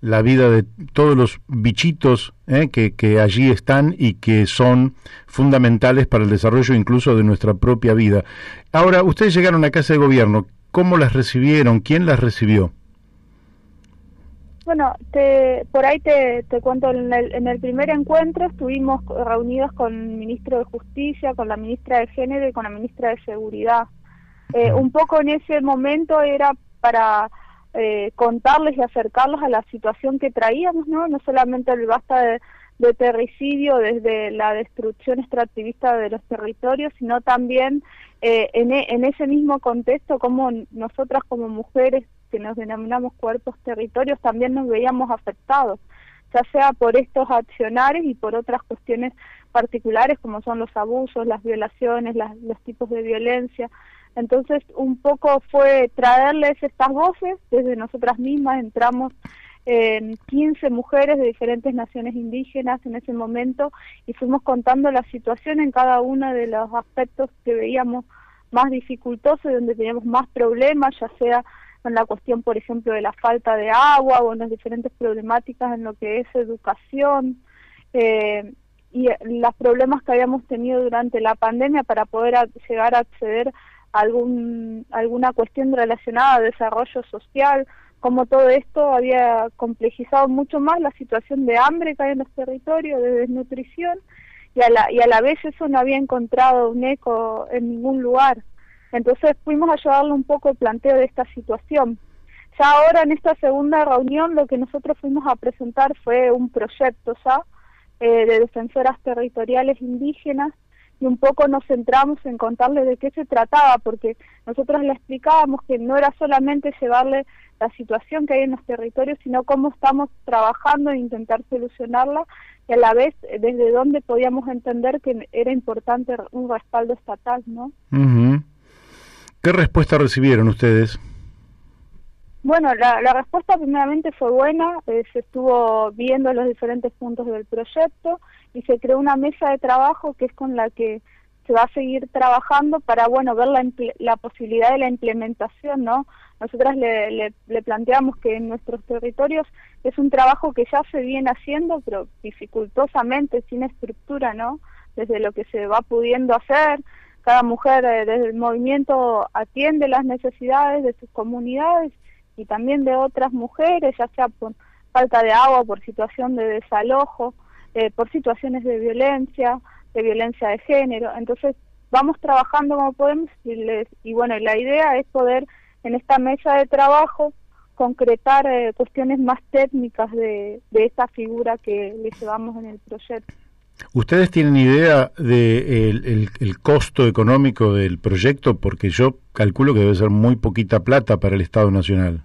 la vida de todos los bichitos que allí están y que son fundamentales para el desarrollo incluso de nuestra propia vida. Ahora, ustedes llegaron a Casa de Gobierno, ¿cómo las recibieron? ¿Quién las recibió? Bueno, por ahí te cuento, en el primer encuentro estuvimos reunidos con el ministro de Justicia, con la ministra de Género y con la ministra de Seguridad. Un poco en ese momento era para contarles y acercarlos a la situación que traíamos, ¿no? No solamente el basta de terricidio desde la destrucción extractivista de los territorios, sino también en ese mismo contexto como nosotras como mujeres que nos denominamos cuerpos territorios también nos veíamos afectados, ya sea por estos accionarios y por otras cuestiones particulares como son los abusos, las violaciones, los tipos de violencia. Entonces un poco fue traerles estas voces desde nosotras mismas. Entramos en 15 mujeres de diferentes naciones indígenas en ese momento y fuimos contando la situación en cada uno de los aspectos que veíamos más dificultosos y donde teníamos más problemas, ya sea en la cuestión, por ejemplo, de la falta de agua o en las diferentes problemáticas en lo que es educación y los problemas que habíamos tenido durante la pandemia para poder llegar a acceder a alguna cuestión relacionada a desarrollo social, como todo esto había complejizado mucho más la situación de hambre que hay en los territorios, de desnutrición, y a la vez eso no había encontrado un eco en ningún lugar. Entonces fuimos a llevarle un poco el planteo de esta situación. Ya ahora en esta segunda reunión lo que nosotros fuimos a presentar fue un proyecto ya de defensoras territoriales indígenas y un poco nos centramos en contarle de qué se trataba, porque nosotros le explicábamos que no era solamente llevarle la situación que hay en los territorios, sino cómo estamos trabajando en intentar solucionarla y a la vez desde dónde podíamos entender que era importante un respaldo estatal, ¿no? Uh-huh. ¿Qué respuesta recibieron ustedes? Bueno, la respuesta primeramente fue buena, se estuvo viendo los diferentes puntos del proyecto y se creó una mesa de trabajo que es con la que se va a seguir trabajando para, bueno, ver la posibilidad de la implementación, ¿no? Nosotras le planteamos que en nuestros territorios es un trabajo que ya se viene haciendo, pero dificultosamente, sin estructura, ¿no? Desde lo que se va pudiendo hacer, cada mujer desde el movimiento atiende las necesidades de sus comunidades y también de otras mujeres, ya sea por falta de agua, por situación de desalojo, por situaciones de violencia de género. Entonces vamos trabajando como podemos y bueno, la idea es poder en esta mesa de trabajo concretar cuestiones más técnicas de esta figura que le llevamos en el proyecto. ¿Ustedes tienen idea de el costo económico del proyecto? Porque yo calculo que debe ser muy poquita plata para el Estado Nacional.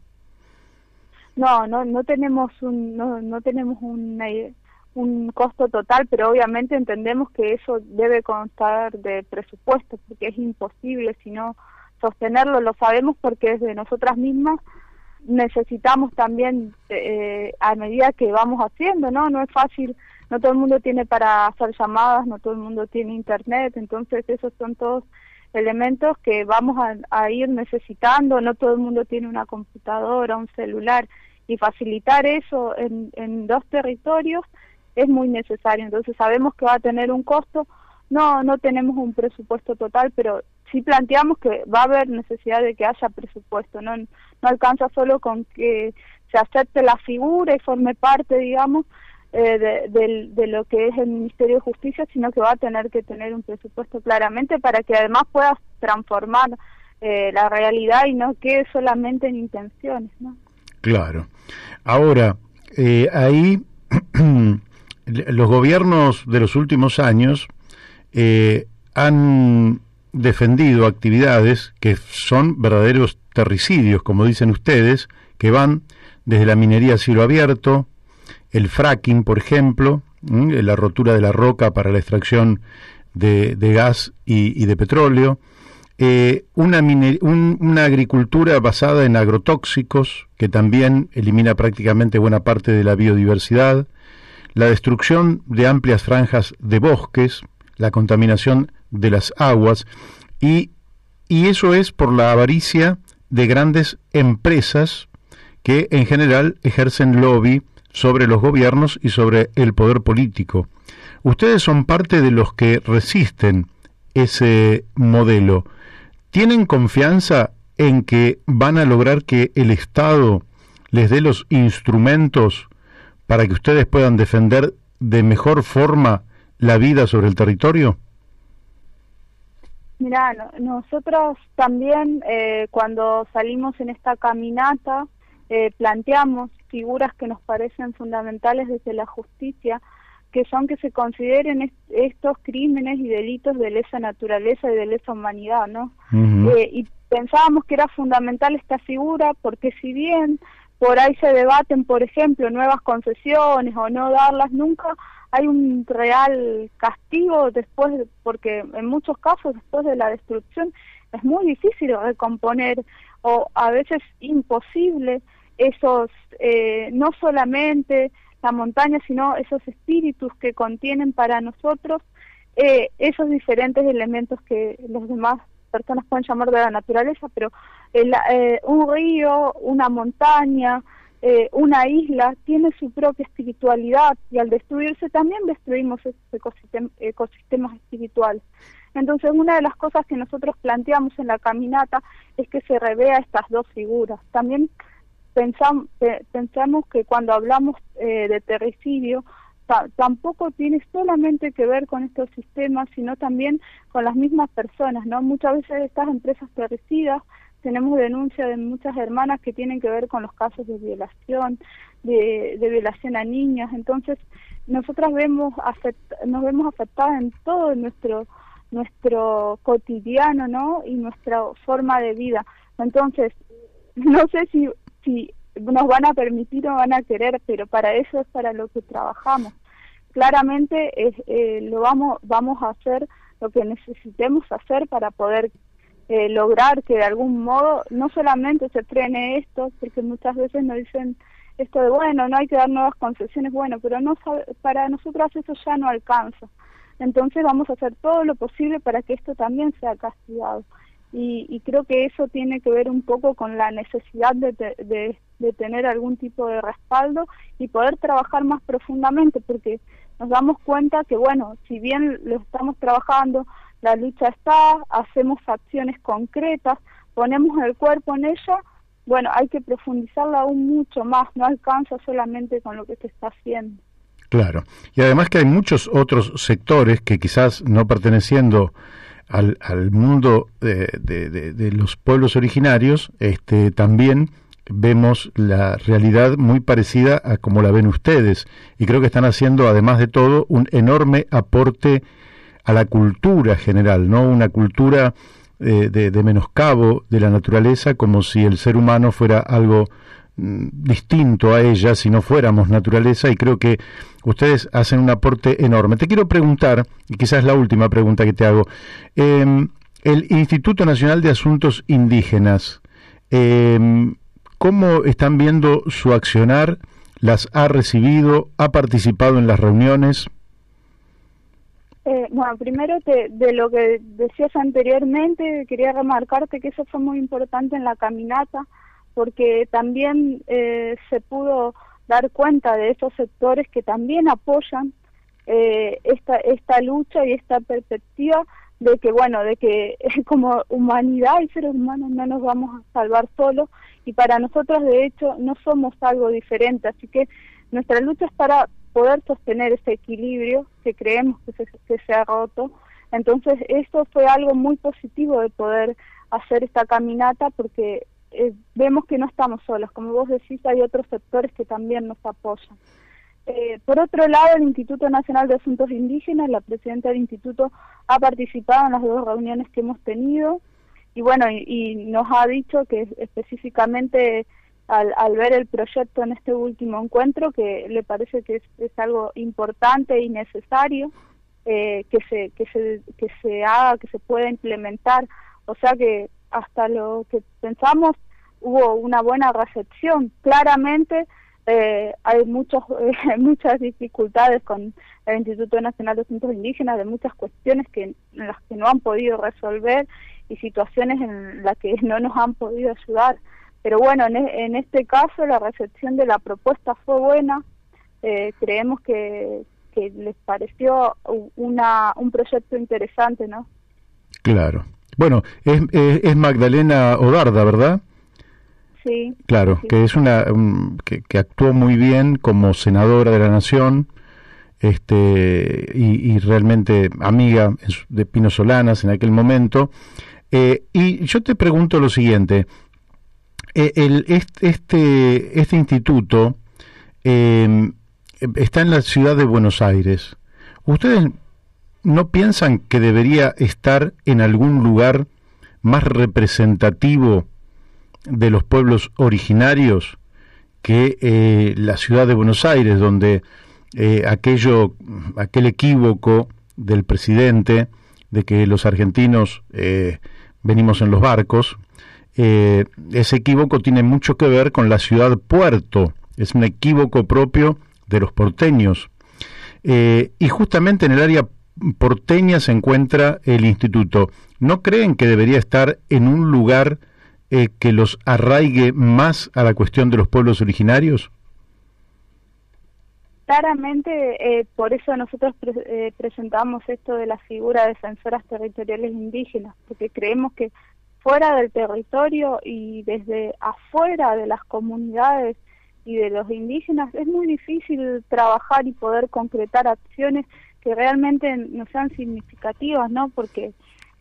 No tenemos un costo total, pero obviamente entendemos que eso debe constar de presupuesto, porque es imposible si no sostenerlo. Lo sabemos porque desde nosotras mismas necesitamos también a medida que vamos haciendo, no es fácil. No todo el mundo tiene para hacer llamadas, no todo el mundo tiene internet, entonces esos son todos elementos que vamos a ir necesitando. No todo el mundo tiene una computadora, un celular, y facilitar eso en dos territorios es muy necesario. Entonces sabemos que va a tener un costo, no tenemos un presupuesto total, pero sí planteamos que va a haber necesidad de que haya presupuesto, no alcanza solo con que se acepte la figura y forme parte, digamos, de lo que es el Ministerio de Justicia, sino que va a tener que tener un presupuesto claramente para que además pueda transformar la realidad y no quede solamente en intenciones, ¿no? Claro. Ahora, ahí los gobiernos de los últimos años han defendido actividades que son verdaderos terricidios, como dicen ustedes, que van desde la minería a cielo abierto, el fracking, por ejemplo, la rotura de la roca para la extracción de gas y de petróleo, una agricultura basada en agrotóxicos, que también elimina prácticamente buena parte de la biodiversidad, la destrucción de amplias franjas de bosques, la contaminación de las aguas, y eso es por la avaricia de grandes empresas que en general ejercen lobby sobre los gobiernos y sobre el poder político. Ustedes son parte de los que resisten ese modelo. ¿Tienen confianza en que van a lograr que el Estado les dé los instrumentos para que ustedes puedan defender de mejor forma la vida sobre el territorio? Mirá, nosotros también cuando salimos en esta caminata planteamos figuras que nos parecen fundamentales desde la justicia, que son que se consideren estos crímenes y delitos de lesa naturaleza y de lesa humanidad, ¿no? Y pensábamos que era fundamental esta figura porque si bien por ahí se debaten, por ejemplo, nuevas concesiones o no darlas, nunca hay un real castigo después, porque en muchos casos después de la destrucción es muy difícil recomponer o a veces imposible esos, no solamente la montaña, sino esos espíritus que contienen para nosotros esos diferentes elementos que los demás personas pueden llamar de la naturaleza, pero un río, una montaña, una isla tiene su propia espiritualidad y al destruirse también destruimos esos ecosistemas espirituales. Entonces una de las cosas que nosotros planteamos en la caminata es que se revea estas dos figuras. También pensamos que cuando hablamos de terricidio tampoco tiene solamente que ver con estos sistemas, sino también con las mismas personas, ¿no? Muchas veces estas empresas terricidas tenemos denuncias de muchas hermanas que tienen que ver con los casos de violación, de violación a niñas. Entonces nosotras nos vemos afectadas en todo nuestro cotidiano, ¿no? Y nuestra forma de vida. Entonces no sé si nos van a permitir o van a querer, pero para eso es para lo que trabajamos. Claramente vamos a hacer lo que necesitemos hacer para poder lograr que de algún modo no solamente se frene esto, porque muchas veces nos dicen esto de bueno, no hay que dar nuevas concesiones, bueno, pero no para nosotros eso ya no alcanza. Entonces vamos a hacer todo lo posible para que esto también sea castigado. Y creo que eso tiene que ver un poco con la necesidad de tener algún tipo de respaldo y poder trabajar más profundamente, porque nos damos cuenta que, bueno, si bien lo estamos trabajando, la lucha está, hacemos acciones concretas, ponemos el cuerpo en ella, bueno, hay que profundizarla aún mucho más, no alcanza solamente con lo que se está haciendo. Claro, y además que hay muchos otros sectores que quizás no perteneciendo al mundo de los pueblos originarios, también vemos la realidad muy parecida a como la ven ustedes, y creo que están haciendo, además de todo, un enorme aporte a la cultura general, ¿no? Una cultura de menoscabo de la naturaleza, como si el ser humano fuera algo distinto a ella, si no fuéramos naturaleza, y creo que ustedes hacen un aporte enorme. Te quiero preguntar, y quizás la última pregunta que te hago, el Instituto Nacional de Asuntos Indígenas, ¿cómo están viendo su accionar? ¿Las ha recibido? ¿Ha participado en las reuniones? Bueno, primero de lo que decías anteriormente, quería remarcarte que eso fue muy importante en la caminata, porque también se pudo dar cuenta de esos sectores que también apoyan esta lucha y esta perspectiva de que, bueno, de que como humanidad y seres humanos no nos vamos a salvar solos, y para nosotros de hecho no somos algo diferente, así que nuestra lucha es para poder sostener ese equilibrio que creemos que se ha roto. Entonces eso fue algo muy positivo de poder hacer esta caminata, porque vemos que no estamos solos, como vos decís, hay otros sectores que también nos apoyan. Por otro lado, el Instituto Nacional de Asuntos Indígenas, la presidenta del instituto ha participado en las dos reuniones que hemos tenido, y bueno, y nos ha dicho que específicamente al ver el proyecto en este último encuentro, que le parece que es algo importante y necesario que se haga, que se pueda implementar, o sea que hasta lo que pensamos hubo una buena recepción. Claramente hay muchas dificultades con el Instituto Nacional de Asuntos Indígenas, de muchas cuestiones en las que no han podido resolver y situaciones en las que no nos han podido ayudar. Pero bueno, en este caso la recepción de la propuesta fue buena. Creemos que les pareció un proyecto interesante, ¿no? Claro. Bueno, es Magdalena Odarda, ¿verdad? Sí. Claro, sí. Que es que actuó muy bien como senadora de la Nación, y realmente amiga de Pino Solanas en aquel momento. Y yo te pregunto lo siguiente. Este instituto está en la ciudad de Buenos Aires. ¿Ustedes no piensan que debería estar en algún lugar más representativo de los pueblos originarios que la ciudad de Buenos Aires, donde aquel equívoco del presidente de que los argentinos venimos en los barcos, ese equívoco tiene mucho que ver con la ciudad puerto, es un equívoco propio de los porteños, y justamente en el área porteña se encuentra el instituto. ¿No creen que debería estar en un lugar que los arraigue más a la cuestión de los pueblos originarios? Claramente, por eso nosotros presentamos esto de la figura de defensoras territoriales indígenas, porque creemos que fuera del territorio y desde afuera de las comunidades y de los indígenas es muy difícil trabajar y poder concretar acciones que realmente no sean significativas, ¿no? Porque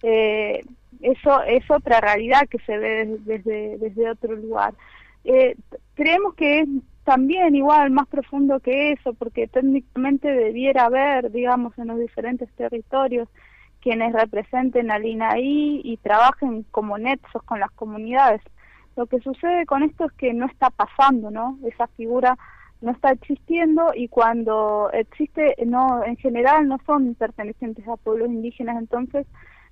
eso es otra realidad que se ve desde otro lugar. Creemos que es también igual más profundo que eso, porque técnicamente debiera haber, digamos, en los diferentes territorios quienes representen al INAI y trabajen como nexos con las comunidades. Lo que sucede con esto es que no está pasando, ¿no? Esa figura no está existiendo, y cuando existe, no, en general no son pertenecientes a pueblos indígenas. Entonces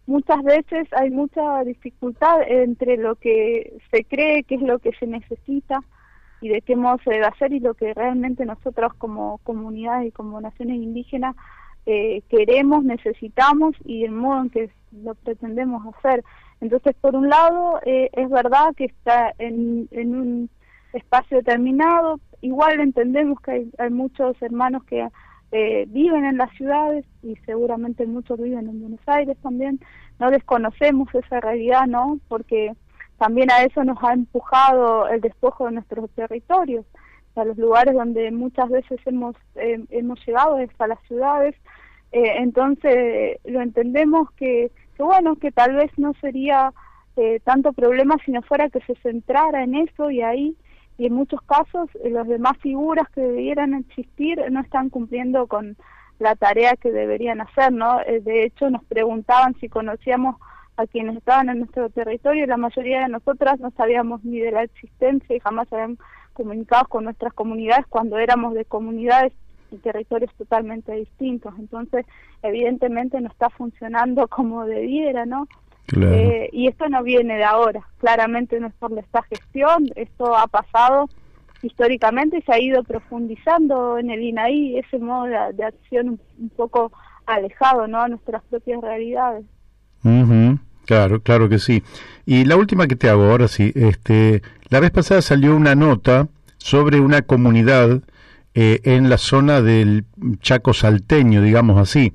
muchas veces hay mucha dificultad entre lo que se cree que es lo que se necesita y de qué modo se debe hacer, y lo que realmente nosotros como comunidades y como naciones indígenas queremos, necesitamos, y el modo en que lo pretendemos hacer. Entonces, por un lado, es verdad que está en un espacio determinado. Igual entendemos que hay muchos hermanos que viven en las ciudades, y seguramente muchos viven en Buenos Aires también. No desconocemos esa realidad, ¿no? Porque también a eso nos ha empujado el despojo de nuestros territorios, a los lugares donde muchas veces hemos llegado, es a las ciudades. Entonces lo entendemos que bueno, que tal vez no sería tanto problema si no fuera que se centrara en eso, y ahí, y en muchos casos las demás figuras que debieran existir no están cumpliendo con la tarea que deberían hacer, ¿no? De hecho nos preguntaban si conocíamos a quienes estaban en nuestro territorio, y la mayoría de nosotras no sabíamos ni de la existencia y jamás habíamos comunicado con nuestras comunidades cuando éramos de comunidades y territorios totalmente distintos. Entonces, evidentemente no está funcionando como debiera, ¿no? Claro. Y esto no viene de ahora, claramente no es por esta gestión, esto ha pasado históricamente y se ha ido profundizando en el INAI, ese modo de acción un poco alejado, ¿no?, a nuestras propias realidades. Uh-huh. Claro que sí. Y la última que te hago ahora sí, la vez pasada salió una nota sobre una comunidad en la zona del Chaco salteño, digamos así,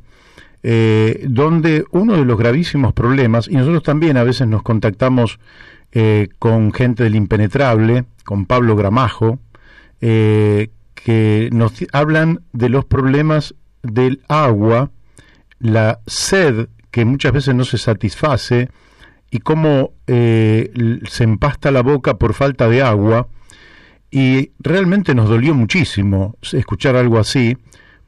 donde uno de los gravísimos problemas, y nosotros también a veces nos contactamos con gente del Impenetrable, con Pablo Gramajo, que nos hablan de los problemas del agua, la sed que muchas veces no se satisface, y cómo se empasta la boca por falta de agua. Y realmente nos dolió muchísimo escuchar algo así,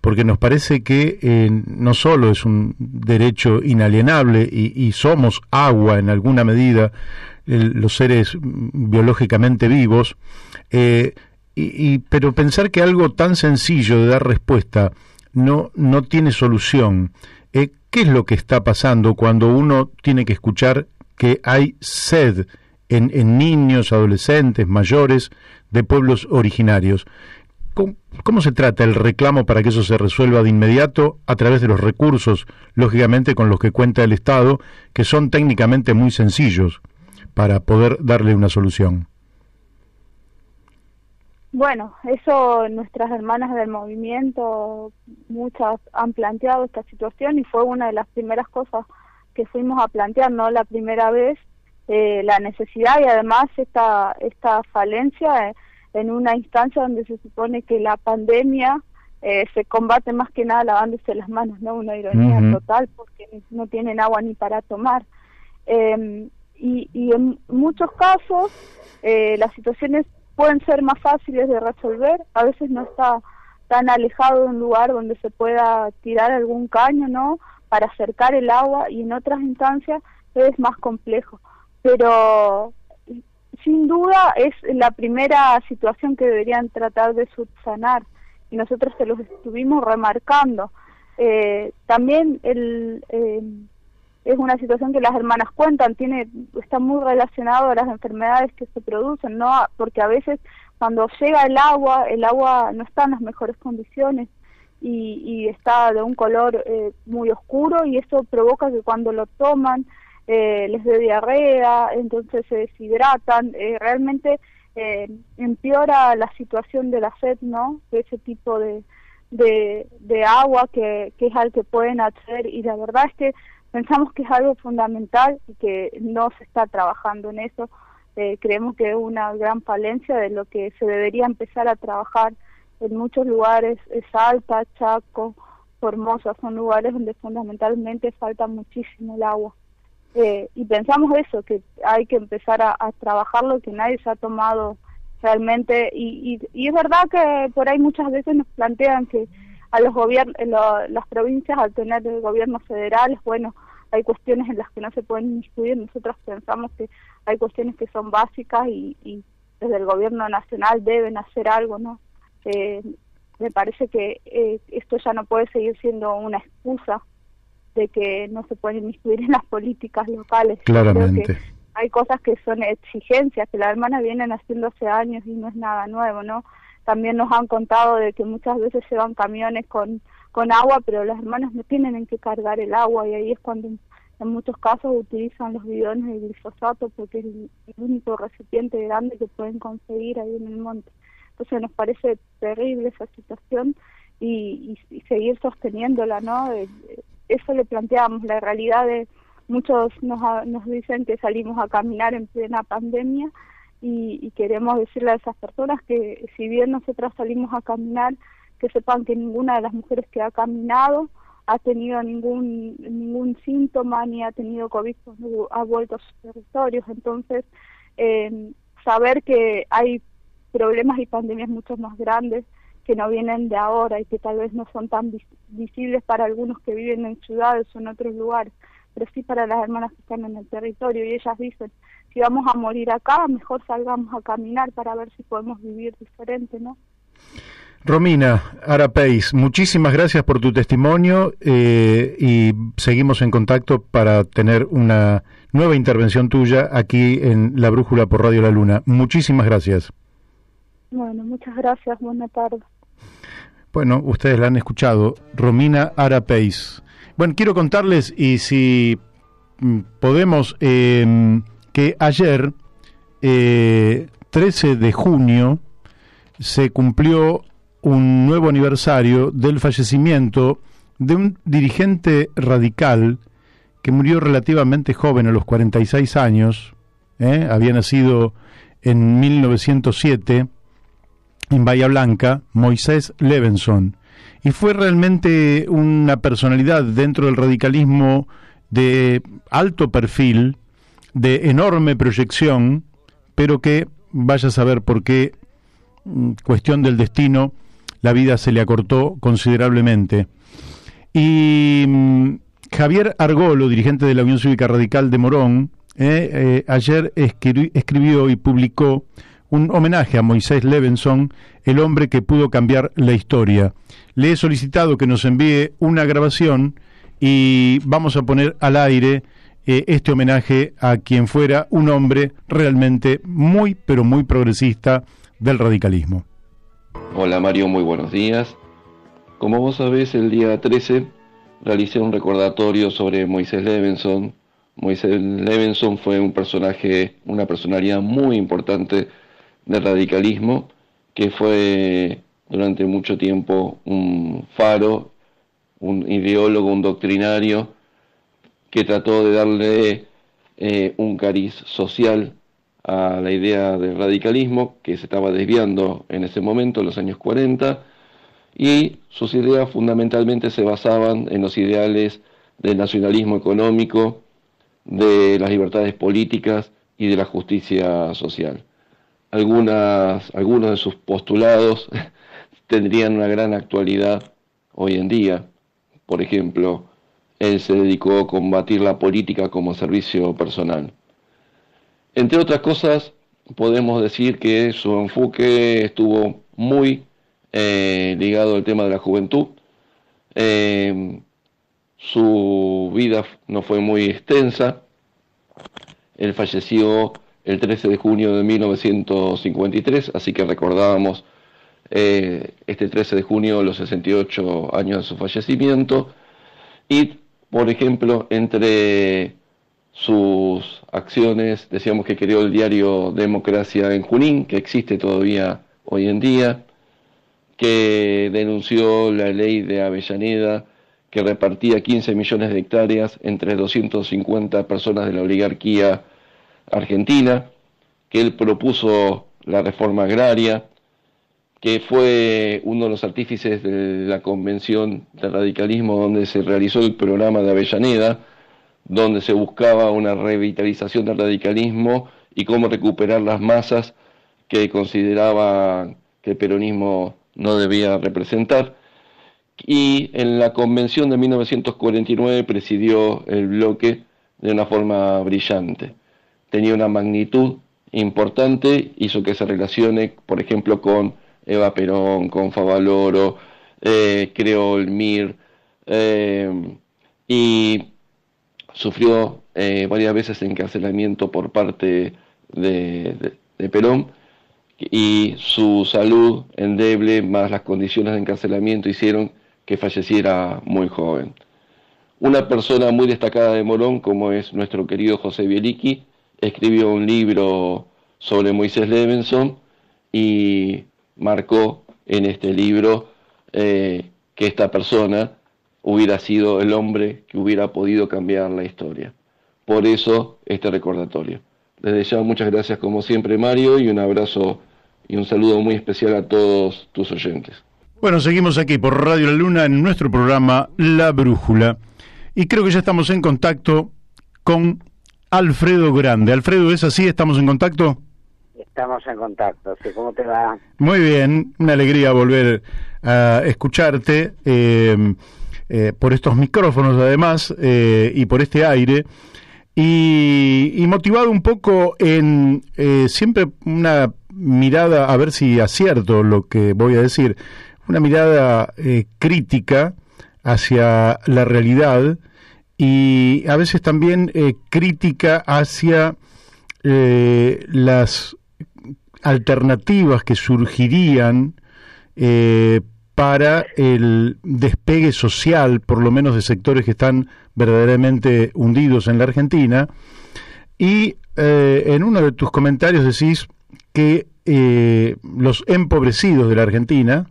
porque nos parece que no solo es un derecho inalienable, y somos agua en alguna medida, los seres biológicamente vivos, pero pensar que algo tan sencillo de dar respuesta no tiene solución. ¿Qué es lo que está pasando cuando uno tiene que escuchar que hay sed en niños, adolescentes, mayores de pueblos originarios? ¿Cómo se trata el reclamo para que eso se resuelva de inmediato a través de los recursos, lógicamente con los que cuenta el Estado, que son técnicamente muy sencillos para poder darle una solución? Bueno, eso nuestras hermanas del movimiento, muchas han planteado esta situación, y fue una de las primeras cosas que fuimos a plantear, no la primera vez, la necesidad y además esta falencia en una instancia donde se supone que la pandemia se combate más que nada lavándose las manos, ¿no? Una ironía total, porque no tienen agua ni para tomar. Y en muchos casos las situaciones pueden ser más fáciles de resolver, a veces no está tan alejado de un lugar donde se pueda tirar algún caño, ¿no?, para acercar el agua, y en otras instancias es más complejo. Pero sin duda es la primera situación que deberían tratar de subsanar, y nosotros se los estuvimos remarcando. También es una situación que las hermanas cuentan, está muy relacionado a las enfermedades que se producen, ¿no? Porque a veces cuando llega el agua no está en las mejores condiciones y está de un color muy oscuro, y eso provoca que cuando lo toman les dé diarrea, entonces se deshidratan, realmente empeora la situación de la sed, ¿no?, de ese tipo de agua que es al que pueden acceder, y la verdad es que pensamos que es algo fundamental y que no se está trabajando en eso. Creemos que es una gran falencia de lo que se debería empezar a trabajar en muchos lugares. Salta, Chaco, Formosa, son lugares donde fundamentalmente falta muchísimo el agua. Y pensamos eso, que hay que empezar a trabajarlo, que nadie se ha tomado realmente, y es verdad que por ahí muchas veces nos plantean que a los gobiernos, las provincias, al tener gobiernos federales, bueno, hay cuestiones en las que no se pueden inmiscuir. Nosotros pensamos que hay cuestiones que son básicas y desde el gobierno nacional deben hacer algo, ¿no? Me parece que esto ya no puede seguir siendo una excusa de que no se pueden inmiscuir en las políticas locales. Claramente. Creo que hay cosas que son exigencias que las hermanas vienen haciendo hace años y no es nada nuevo, ¿no? También nos han contado de que muchas veces llevan camiones con agua, pero las hermanas no tienen en qué cargar el agua, y ahí es cuando en muchos casos utilizan los bidones de glifosato, porque es el único recipiente grande que pueden conseguir ahí en el monte. Entonces nos parece terrible esa situación y seguir sosteniéndola, ¿no? Eso le planteamos, la realidad de muchos nos dicen que salimos a caminar en plena pandemia, y queremos decirle a esas personas que si bien nosotras salimos a caminar, que sepan que ninguna de las mujeres que ha caminado ha tenido ningún síntoma, ni ha tenido COVID cuando ha vuelto a sus territorios. Entonces, saber que hay problemas y pandemias mucho más grandes que no vienen de ahora y que tal vez no son tan visibles para algunos que viven en ciudades o en otros lugares, pero sí para las hermanas que están en el territorio, y ellas dicen, si vamos a morir acá, mejor salgamos a caminar para ver si podemos vivir diferente, ¿no? Romina Arapeis, muchísimas gracias por tu testimonio y seguimos en contacto para tener una nueva intervención tuya aquí en La Brújula por Radio La Luna. Muchísimas gracias. Bueno, muchas gracias, buena tarde. Bueno, ustedes la han escuchado, Romina Arapeis. Bueno, quiero contarles, y si podemos, que ayer, 13 de junio, se cumplió un nuevo aniversario del fallecimiento de un dirigente radical que murió relativamente joven, a los 46 años, había nacido en 1907 en Bahía Blanca, Moisés Levenson, y fue realmente una personalidad dentro del radicalismo de alto perfil, de enorme proyección, pero que, vaya a saber por qué, cuestión del destino, la vida se le acortó considerablemente. Y Javier Argolo, dirigente de la Unión Cívica Radical de Morón, ayer escribió y publicó un homenaje a Moisés Levenson, el hombre que pudo cambiar la historia. Le he solicitado que nos envíe una grabación y vamos a poner al aire este homenaje a quien fuera un hombre realmente muy, pero muy progresista del radicalismo. Hola Mario, muy buenos días. Como vos sabés, el día 13 realicé un recordatorio sobre Moisés Levenson. Moisés Levenson fue un personaje, una personalidad muy importante del radicalismo, que fue durante mucho tiempo un faro, un ideólogo, un doctrinario, que trató de darle un cariz social a la idea del radicalismo, que se estaba desviando en ese momento, en los años 40, y sus ideas fundamentalmente se basaban en los ideales del nacionalismo económico, de las libertades políticas y de la justicia social. algunos de sus postulados tendrían una gran actualidad hoy en día. Por ejemplo, él se dedicó a combatir la política como servicio personal. Entre otras cosas, podemos decir que su enfoque estuvo muy ligado al tema de la juventud. Su vida no fue muy extensa. Él falleció el 13 de junio de 1953, así que recordábamos este 13 de junio los 68 años de su fallecimiento. Y, por ejemplo, entre sus acciones, decíamos que creó el diario Democracia en Junín, que existe todavía hoy en día, que denunció la ley de Avellaneda, que repartía 15 millones de hectáreas entre 250 personas de la oligarquía argentina, que él propuso la reforma agraria, que fue uno de los artífices de la convención de radicalismo donde se realizó el programa de Avellaneda, donde se buscaba una revitalización del radicalismo y cómo recuperar las masas que consideraba que el peronismo no debía representar. Y en la convención de 1949 presidió el bloque de una forma brillante. Tenía una magnitud importante, hizo que se relacione, por ejemplo, con Eva Perón, con Favaloro, creó el MIR, y sufrió varias veces encarcelamiento por parte de Perón, y su salud endeble más las condiciones de encarcelamiento hicieron que falleciera muy joven. Una persona muy destacada de Morón, como es nuestro querido José Bielicki, escribió un libro sobre Moisés Levenson y marcó en este libro que esta persona hubiera sido el hombre que hubiera podido cambiar la historia. Por eso este recordatorio. Desde ya muchas gracias como siempre, Mario, y un abrazo y un saludo muy especial a todos tus oyentes. Bueno, seguimos aquí por Radio La Luna en nuestro programa La Brújula y creo que ya estamos en contacto con Alfredo Grande. Alfredo, ¿es así? ¿Estamos en contacto? Estamos en contacto, sí. ¿Cómo te va? Muy bien, una alegría volver a escucharte por estos micrófonos además y por este aire y motivado un poco en siempre una mirada, a ver si acierto lo que voy a decir, una mirada crítica hacia la realidad y a veces también crítica hacia las alternativas que surgirían para el despegue social, por lo menos de sectores que están verdaderamente hundidos en la Argentina. Y en uno de tus comentarios decís que los empobrecidos de la Argentina,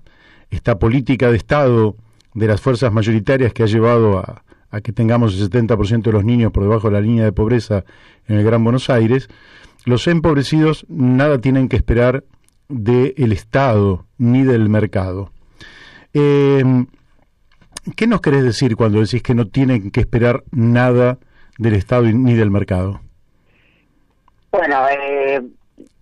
esta política de Estado de las fuerzas mayoritarias que ha llevado a que tengamos el 70% de los niños por debajo de la línea de pobreza en el Gran Buenos Aires, los empobrecidos nada tienen que esperar del Estado ni del mercado. ¿Qué nos querés decir cuando decís que no tienen que esperar nada del Estado ni del mercado? Bueno,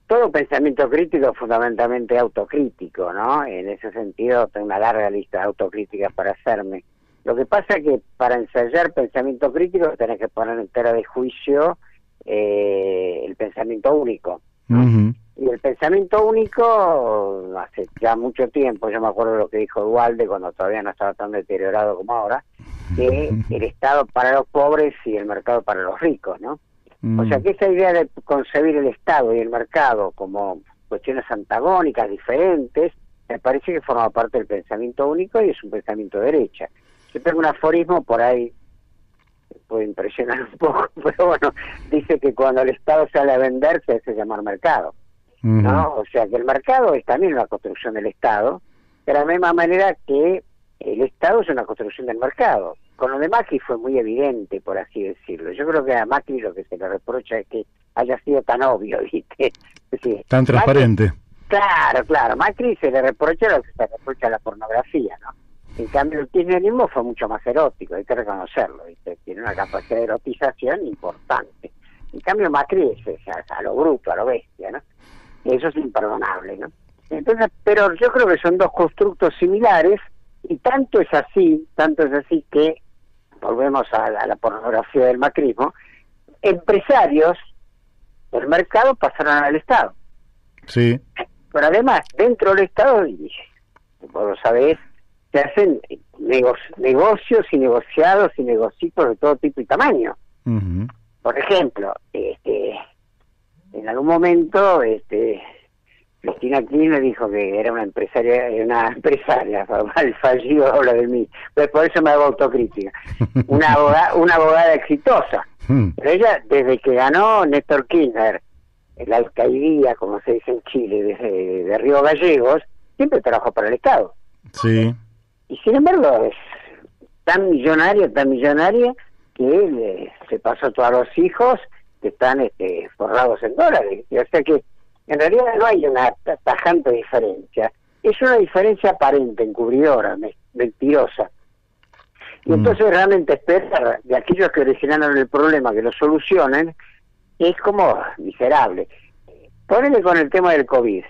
todo pensamiento crítico es fundamentalmente autocrítico, ¿no? En ese sentido tengo una larga lista de autocríticas para hacerme. Lo que pasa es que para ensayar pensamiento crítico tenés que poner en tela de juicio el pensamiento único, ¿no? Uh-huh. Y el pensamiento único, hace ya mucho tiempo, yo me acuerdo de lo que dijo Duhalde cuando todavía no estaba tan deteriorado como ahora, que el Estado para los pobres y el mercado para los ricos, ¿no? O sea que esa idea de concebir el Estado y el mercado como cuestiones antagónicas, diferentes, me parece que forma parte del pensamiento único y es un pensamiento de derecha. Yo tengo un aforismo por ahí, puede impresionar un poco, pero bueno, dice que cuando el Estado sale a vender se hace llamar mercado, ¿no? O sea que el mercado es también una construcción del Estado, de la misma manera que el Estado es una construcción del mercado. Con lo de Macri fue muy evidente, por así decirlo. Yo creo que a Macri lo que se le reprocha es que haya sido tan obvio, ¿viste? Sí. Tan transparente. Macri, claro. Macri se le reprocha lo que se le reprocha a la pornografía, ¿no? En cambio, el kirchnerismo fue mucho más erótico, hay que reconocerlo, ¿viste? Tiene una capacidad de erotización importante. En cambio, Macri es a lo bruto, a lo bestia, ¿no? Eso es imperdonable, ¿no? Entonces, pero yo creo que son dos constructos similares, y tanto es así que, volvemos a la pornografía del macrismo, empresarios del mercado pasaron al Estado. Sí. Pero además, dentro del Estado, y vos lo sabés, se hacen negocios y negociados y negocios de todo tipo y tamaño. Uh-huh. Por ejemplo, en algún momento, Cristina Kirchner dijo que era una empresaria, el fallido habla de mí, pues por eso me hago autocrítica, una abogada exitosa, pero ella, desde que ganó Néstor Kirchner la alcaldía, como se dice en Chile, de Río Gallegos, siempre trabajó para el Estado. Sí. Y sin embargo es tan millonaria, que se pasó a todos los hijos que están forrados en dólares. O sea que en realidad no hay una tajante diferencia. Es una diferencia aparente, encubridora, mentirosa. Y entonces realmente esperar de aquellos que originaron el problema que lo solucionen es como miserable. Ponele con el tema del COVID.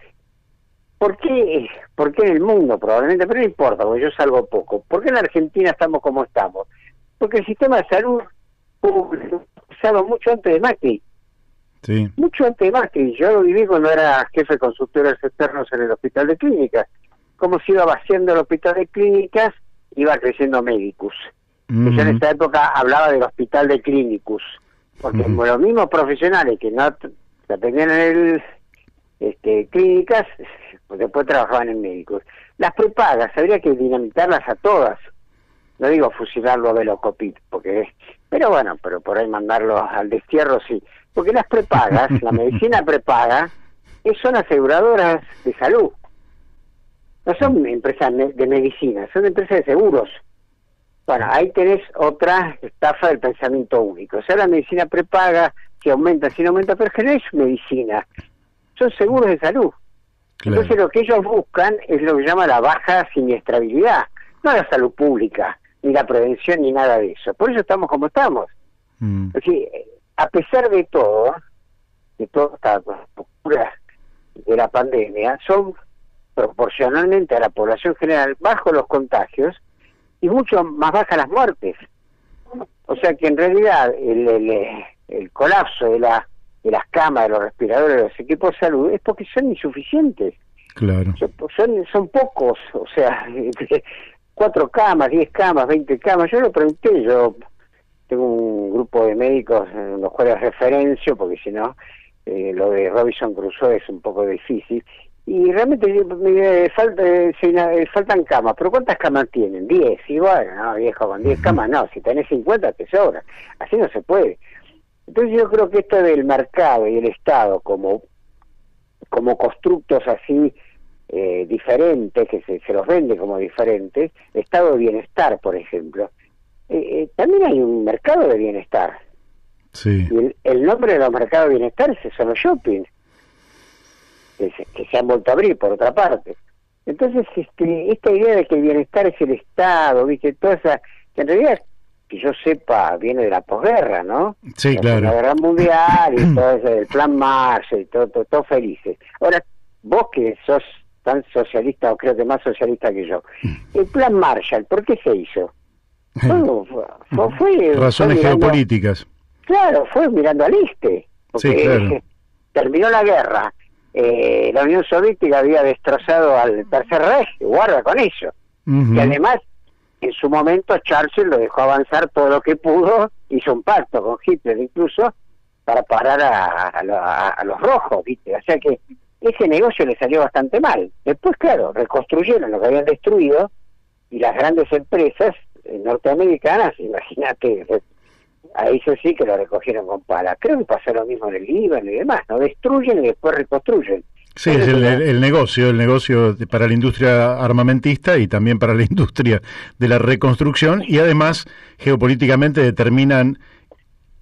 ¿Por qué en el mundo probablemente? Pero no importa, porque yo salgo poco. ¿Por qué en Argentina estamos como estamos? Porque el sistema de salud usado mucho antes de Macri. Sí. Mucho antes de Macri. Yo lo viví cuando era jefe de consultores externos en el Hospital de Clínicas. Cómo se iba vaciando el Hospital de Clínicas, iba creciendo Medicus. Uh-huh. Yo en esa época hablaba del Hospital de Clínicus. Porque como los mismos profesionales que no atendían en el clínicas, pues después trabajaban en médicos. Las prepagas, habría que dinamitarlas a todas. No digo fusilarlo a Velocopit, pero bueno, pero por ahí mandarlo al destierro sí. Porque las prepagas, la medicina prepaga, son aseguradoras de salud. No son empresas de medicina, son empresas de seguros. Bueno, ahí tenés otra estafa del pensamiento único. O sea, la medicina prepaga, si aumenta, si no aumenta, pero que no es medicina, son seguros de salud. Claro. Entonces lo que ellos buscan es lo que llama la baja siniestrabilidad, no la salud pública, ni la prevención, ni nada de eso. Por eso estamos como estamos. Es decir, a pesar de todo, esta postura de la pandemia, son proporcionalmente a la población general bajos los contagios y mucho más bajas las muertes. O sea que en realidad el colapso de las camas, de los respiradores, de los equipos de salud, es porque son insuficientes. Claro. Son pocos, o sea, 4 camas, 10 camas, 20 camas. Yo lo pregunté, yo tengo un grupo de médicos en los cuales referencio, porque si no, lo de Robinson Crusoe es un poco difícil. Y realmente me faltan camas, pero ¿cuántas camas tienen? 10, y bueno, no, viejo, con 10 camas no, si tenés 50 te sobra, así no se puede. Entonces yo creo que esto del mercado y el Estado como constructos así diferentes, que se los vende como diferentes, Estado de Bienestar, por ejemplo, también hay un mercado de bienestar. Sí. Y el nombre de los mercados de bienestar son los shopping, que se han vuelto a abrir por otra parte. Entonces esta idea de que el bienestar es el Estado, viste, toda esa, que en realidad que yo sepa viene de la posguerra, ¿no? Sí, claro. La guerra mundial y todo eso, el plan Marshall y todo felices. Ahora, vos que sos tan socialista, o creo que más socialista que yo, el plan Marshall, ¿por qué se hizo? Fue razones geopolíticas. Claro, fue mirando al este, porque sí, claro. Terminó la guerra, la Unión Soviética había destrozado al Tercer Reich, guarda con eso. Uh-huh. Y además, en su momento Churchill lo dejó avanzar todo lo que pudo, hizo un pacto con Hitler incluso, para parar a los rojos, ¿viste? O sea que ese negocio le salió bastante mal. Después, claro, reconstruyeron lo que habían destruido, y las grandes empresas norteamericanas, imagínate, ahí eso sí que lo recogieron con pala. Creo que pasó lo mismo en el Líbano y demás, ¿no? Destruyen y después reconstruyen. Sí, es el negocio para la industria armamentista y también para la industria de la reconstrucción, y además geopolíticamente determinan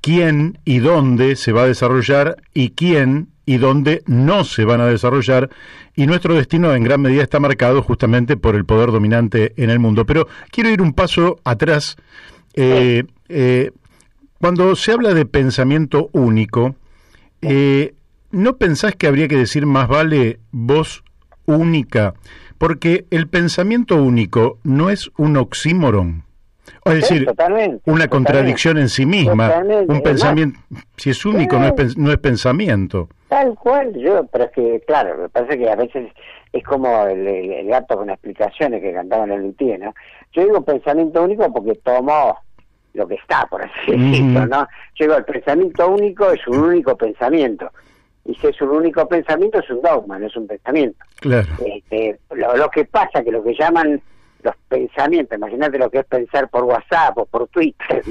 quién y dónde se va a desarrollar y quién y dónde no se van a desarrollar, y nuestro destino en gran medida está marcado justamente por el poder dominante en el mundo. Pero quiero ir un paso atrás. Cuando se habla de pensamiento único, ¿no pensás que habría que decir más vale voz única? Porque el pensamiento único no es un oxímoron. Es decir, totalmente, una contradicción en sí misma. Totalmente. Un pensamiento, si es único, no es pensamiento. Tal cual, pero es que, claro, me parece que a veces es como el gato con explicaciones que cantaban en el Luthier, ¿no? Yo digo pensamiento único porque tomó lo que está, por así decirlo, ¿no? Yo digo, el pensamiento único es un único pensamiento. Y si es un único pensamiento, es un dogma, no es un pensamiento. Claro. Lo que pasa, que lo que llaman los pensamientos, imagínate lo que es pensar por WhatsApp o por Twitter.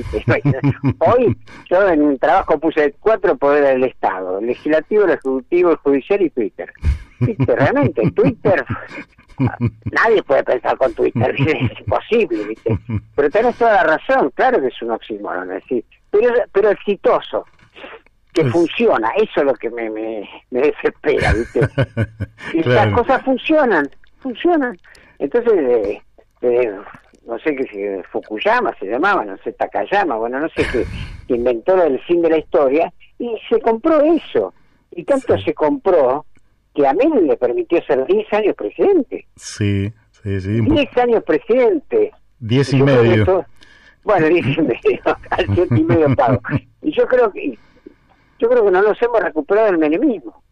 Hoy yo en un trabajo puse 4 poderes del Estado: el legislativo, el ejecutivo, el judicial y Twitter. ¿Viste? Realmente Twitter, nadie puede pensar con Twitter, es imposible, ¿viste? Pero tenés toda la razón, claro que es un oxímoron, es decir, pero exitoso, que funciona, eso es lo que me desespera, ¿viste? Y Claro. estas cosas funcionan. Entonces, no sé qué, si Fukuyama se llamaba, no sé, Takayama, bueno, no sé qué, que inventó el fin de la historia, y se compró eso. Y tanto se compró que a Menem le permitió ser 10 años presidente. Sí. 10 años presidente. 10 y Yo creo que medio. bueno, 10 y medio, al 7 y medio pago. Y yo creo que no nos hemos recuperado del menemismo.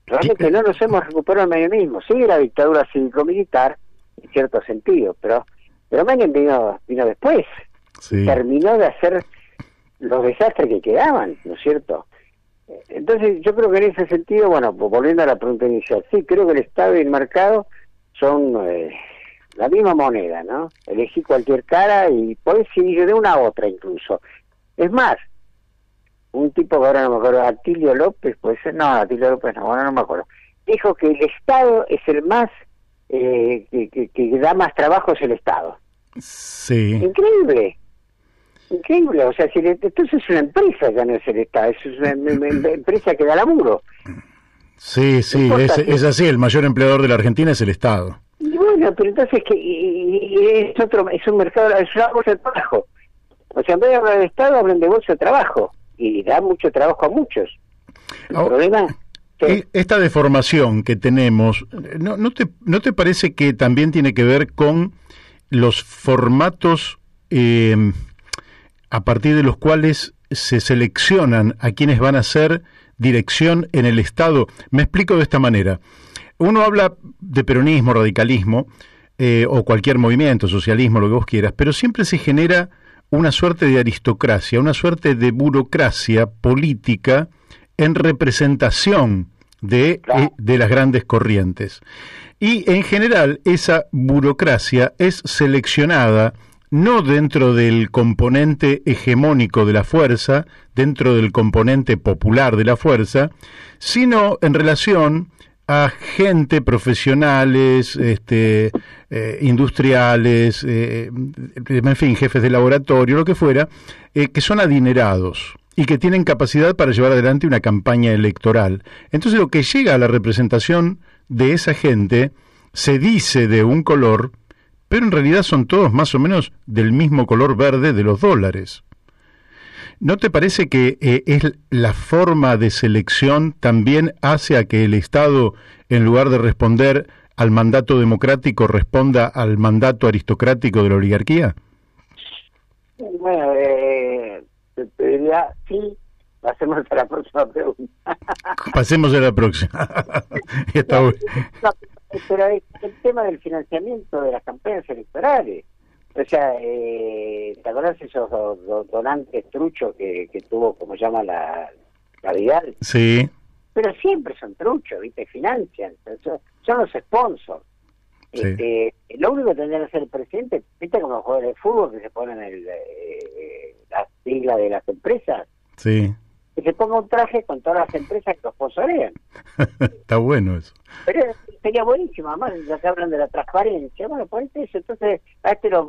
Realmente no nos hemos recuperado del menemismo. Sigue la dictadura cívico-militar, en cierto sentido, pero Menem vino después. Sí. Terminó de hacer los desastres que quedaban, ¿no es cierto? Entonces yo creo que en ese sentido, bueno, volviendo a la pregunta inicial, sí, creo que el Estado y el mercado son la misma moneda, ¿no? Elegí cualquier cara y podés ir de una a otra incluso. Es más, un tipo que ahora no me acuerdo, Atilio López, puede ser, no, Atilio López no, bueno, no me acuerdo, dijo que el Estado es el más, que da más trabajo, es el Estado. Sí. Increíble, o sea, entonces es una empresa, ya no es el Estado, es una empresa que da laburo. Sí, es así, el mayor empleador de la Argentina es el Estado. Y bueno, pero entonces es un mercado, es una bolsa de trabajo. O sea, en vez de hablar de Estado, hablan de bolsa de trabajo. Y da mucho trabajo a muchos. El problema... Esta deformación que tenemos, ¿no te parece que también tiene que ver con los formatos a partir de los cuales se seleccionan a quienes van a ser dirección en el Estado? Me explico de esta manera. Uno habla de peronismo, radicalismo, o cualquier movimiento, socialismo, lo que vos quieras, pero siempre se genera una suerte de aristocracia, una suerte de burocracia política en representación de las grandes corrientes. Y en general esa burocracia es seleccionada no dentro del componente hegemónico de la fuerza, dentro del componente popular de la fuerza, sino en relación a gente, profesionales, industriales, en fin, jefes de laboratorio, lo que fuera, que son adinerados y que tienen capacidad para llevar adelante una campaña electoral. Entonces lo que llega a la representación de esa gente se dice de un color, pero en realidad son todos más o menos del mismo color verde de los dólares. ¿No te parece que es la forma de selección también hace a que el Estado, en lugar de responder al mandato democrático, responda al mandato aristocrático de la oligarquía? Bueno, te diría, sí, pasemos a la próxima pregunta. Pasemos a la próxima. Está bueno. Pero el tema del financiamiento de las campañas electorales. O sea, ¿te acordás de esos donantes truchos que tuvo, como llama la Vidal? Sí. Pero siempre son truchos, ¿viste? Financian, son los sponsors. Sí. Lo único que tendría que hacer el presidente, ¿viste? Como los jugadores de fútbol que se ponen la sigla de las empresas. Sí. Que se ponga un traje con todas las empresas que lo sponsorean. Está bueno eso. Pero sería buenísimo, además, ya que hablan de la transparencia. Bueno, ponete eso, entonces, a este lo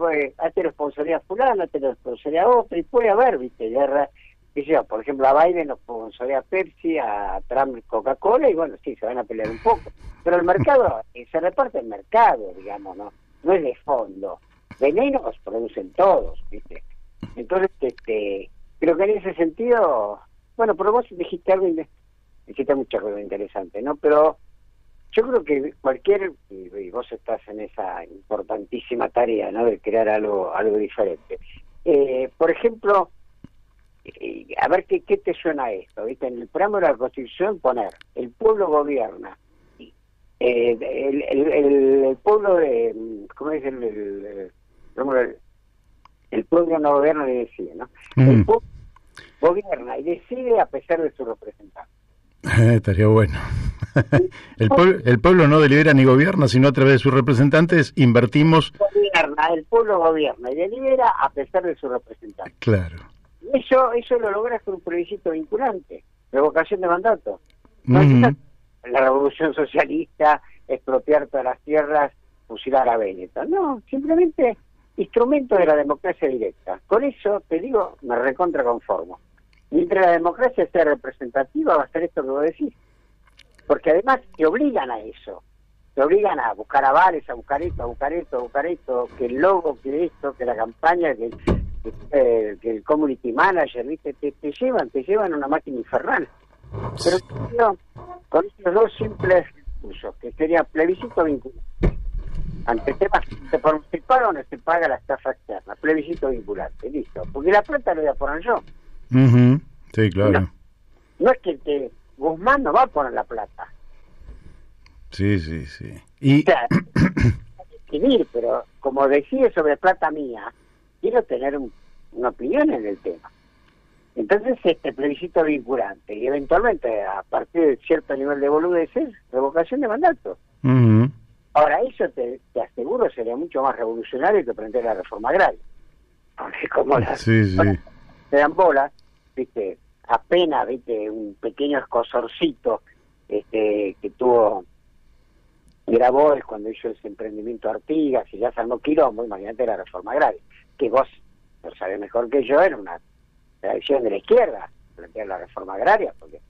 sponsorea fulano, a este lo sponsorea otro, y puede haber, ¿viste? Guerra, que yo, por ejemplo, a Biden lo sponsorea Pepsi, a Trump Coca-Cola, y bueno, sí, se van a pelear un poco. Pero el mercado, se reparte el mercado, digamos, no es de fondo. Venenos producen todos, ¿viste? Entonces, creo que en ese sentido... Bueno, pero vos dijiste algo existe mucha cosa interesante, ¿no? Pero yo creo que y vos estás en esa importantísima tarea, ¿no?, de crear algo diferente. Por ejemplo, a ver qué te suena esto, ¿viste? En el preámbulo de la Constitución poner, el pueblo gobierna. El pueblo ¿cómo es el pueblo no gobierna ni decide, ¿no? El pueblo gobierna y decide a pesar de sus representantes. Estaría bueno. El pueblo no delibera ni gobierna, sino a través de sus representantes invertimos... El pueblo gobierna y delibera a pesar de sus representantes. Claro. Eso lo logras con un plebiscito vinculante, revocación de mandato. La revolución socialista, expropiar todas las tierras, fusilar a Benetton. No, simplemente instrumento de la democracia directa. Con eso, te digo, me recontra conformo. Mientras la democracia sea representativa, va a ser esto que vos decís. Porque además te obligan a eso. Te obligan a buscar avales, a buscar esto, que el logo, que esto, que la campaña, que el community manager, ¿viste? Te llevan una máquina infernal. Pero no, con estos dos simples usos, que sería plebiscito vinculante. Ante temas se paga o no se paga la estafa externa, plebiscito vinculante, listo. Porque la plata lo voy a poner yo. Sí, claro. No es que Guzmán no va a poner la plata. Sí. Y... O sea, decidir, pero como decide sobre plata mía, quiero tener una opinión en el tema. Entonces, plebiscito vinculante y eventualmente, a partir de cierto nivel de boludeces, revocación de mandato. Ahora, eso te aseguro sería mucho más revolucionario que prender la reforma agraria. Porque como te dan bola, ¿viste? Apenas, ¿viste? Un pequeño escosorcito que tuvo Grabois cuando hizo ese emprendimiento Artigas y ya se armó quilombo, imagínate la reforma agraria, que vos lo sabés mejor que yo, era una tradición de la izquierda plantear la reforma agraria, porque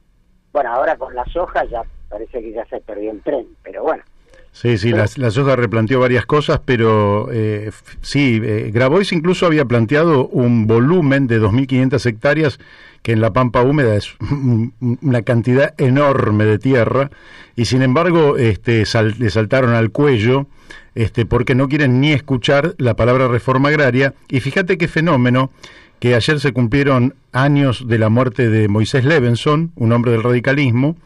bueno, ahora con la soja ya parece que ya se perdió el tren, pero bueno. Sí, la soja replanteó varias cosas, pero Grabois incluso había planteado un volumen de 2.500 hectáreas, que en la pampa húmeda es una cantidad enorme de tierra, y sin embargo le saltaron al cuello porque no quieren ni escuchar la palabra reforma agraria. Y fíjate qué fenómeno, que ayer se cumplieron años de la muerte de Moisés Levenson, un hombre del radicalismo.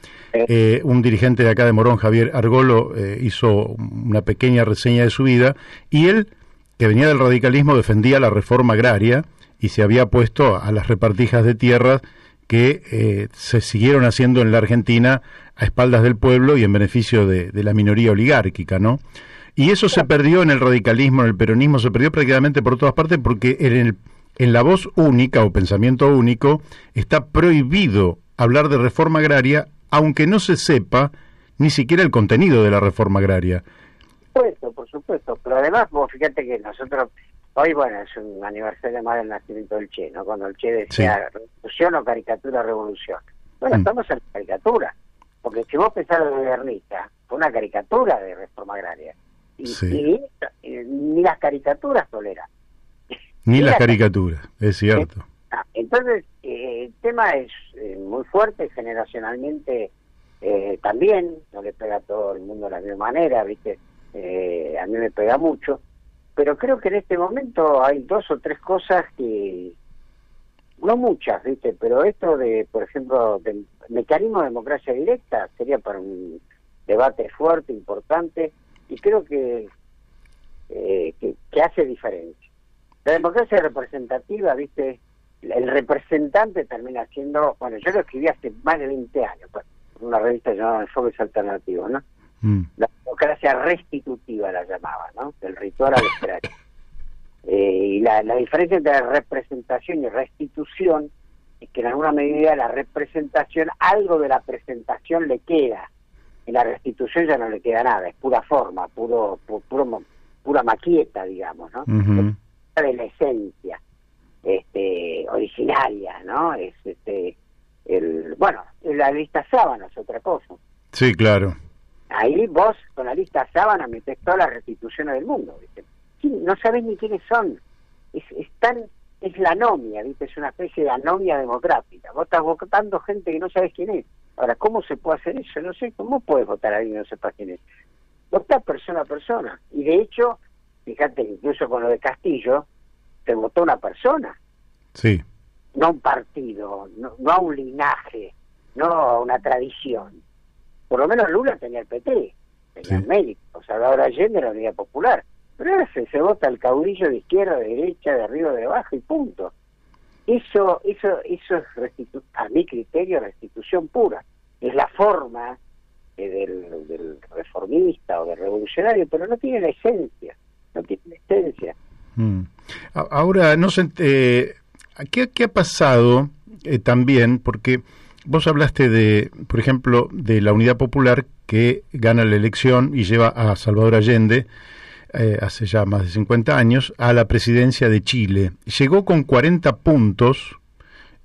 Un dirigente de acá de Morón, Javier Argolo, hizo una pequeña reseña de su vida, y él, que venía del radicalismo, defendía la reforma agraria y se había puesto a las repartijas de tierras que se siguieron haciendo en la Argentina a espaldas del pueblo y en beneficio de la minoría oligárquica, ¿no? Y eso se perdió en el radicalismo, en el peronismo, se perdió prácticamente por todas partes, porque en la voz única o pensamiento único está prohibido hablar de reforma agraria, aunque no se sepa ni siquiera el contenido de la reforma agraria. Por supuesto, pero además vos fíjate que nosotros, hoy bueno, es un aniversario más del nacimiento del Che, ¿no? Cuando el Che decía revolución o caricatura revolución. Bueno, estamos en la caricatura, porque si vos pensás lo de Guernica, fue una caricatura de reforma agraria, y ni las caricaturas toleran. Ni las caricaturas, es cierto. Entonces, el tema es muy fuerte, generacionalmente también, no le pega a todo el mundo de la misma manera, ¿viste? A mí me pega mucho, pero creo que en este momento hay 2 o 3 cosas que, no muchas, ¿viste? Pero esto de, por ejemplo, del mecanismo de democracia directa sería para un debate fuerte, importante, y creo que hace diferencia. La democracia representativa, ¿viste? El representante termina siendo, bueno, yo lo escribí hace más de 20 años, pues, en una revista llamada Enfoques Alternativos, ¿no? La democracia restitutiva la llamaba, ¿no? Del ritual al extraño. Y la diferencia entre representación y restitución es que en alguna medida la representación, algo de la presentación le queda, y la restitución ya no le queda nada, es pura forma, pura maqueta, digamos, ¿no? De la esencia originaria, ¿no? Es la lista sábana es otra cosa. Sí, claro. Ahí vos con la lista sábana metés todas las restituciones del mundo, ¿viste? Sí, no sabés ni quiénes son. Es la anomia, ¿viste? Es una especie de anomia democrática. Vos estás votando gente que no sabés quién es. Ahora, ¿cómo se puede hacer eso? No sé, ¿cómo puedes votar a alguien que no sepa quién es? Votá persona a persona. Y de hecho, fíjate, incluso con lo de Castillo, se votó una persona. Sí. No un partido, no a un linaje, no a una tradición. Por lo menos Lula tenía el PT, tenía el médico, Salvador Allende la Unidad Popular. Pero ahora se vota el caudillo de izquierda, de derecha, de arriba, de abajo y punto. Eso es a mi criterio restitución pura. Es la forma del reformista o del revolucionario, pero no tiene la esencia. No tiene la esencia. Ahora, no sé, ¿qué ha pasado también? Porque vos hablaste por ejemplo, de la Unidad Popular que gana la elección y lleva a Salvador Allende, hace ya más de 50 años, a la presidencia de Chile. Llegó con 40 puntos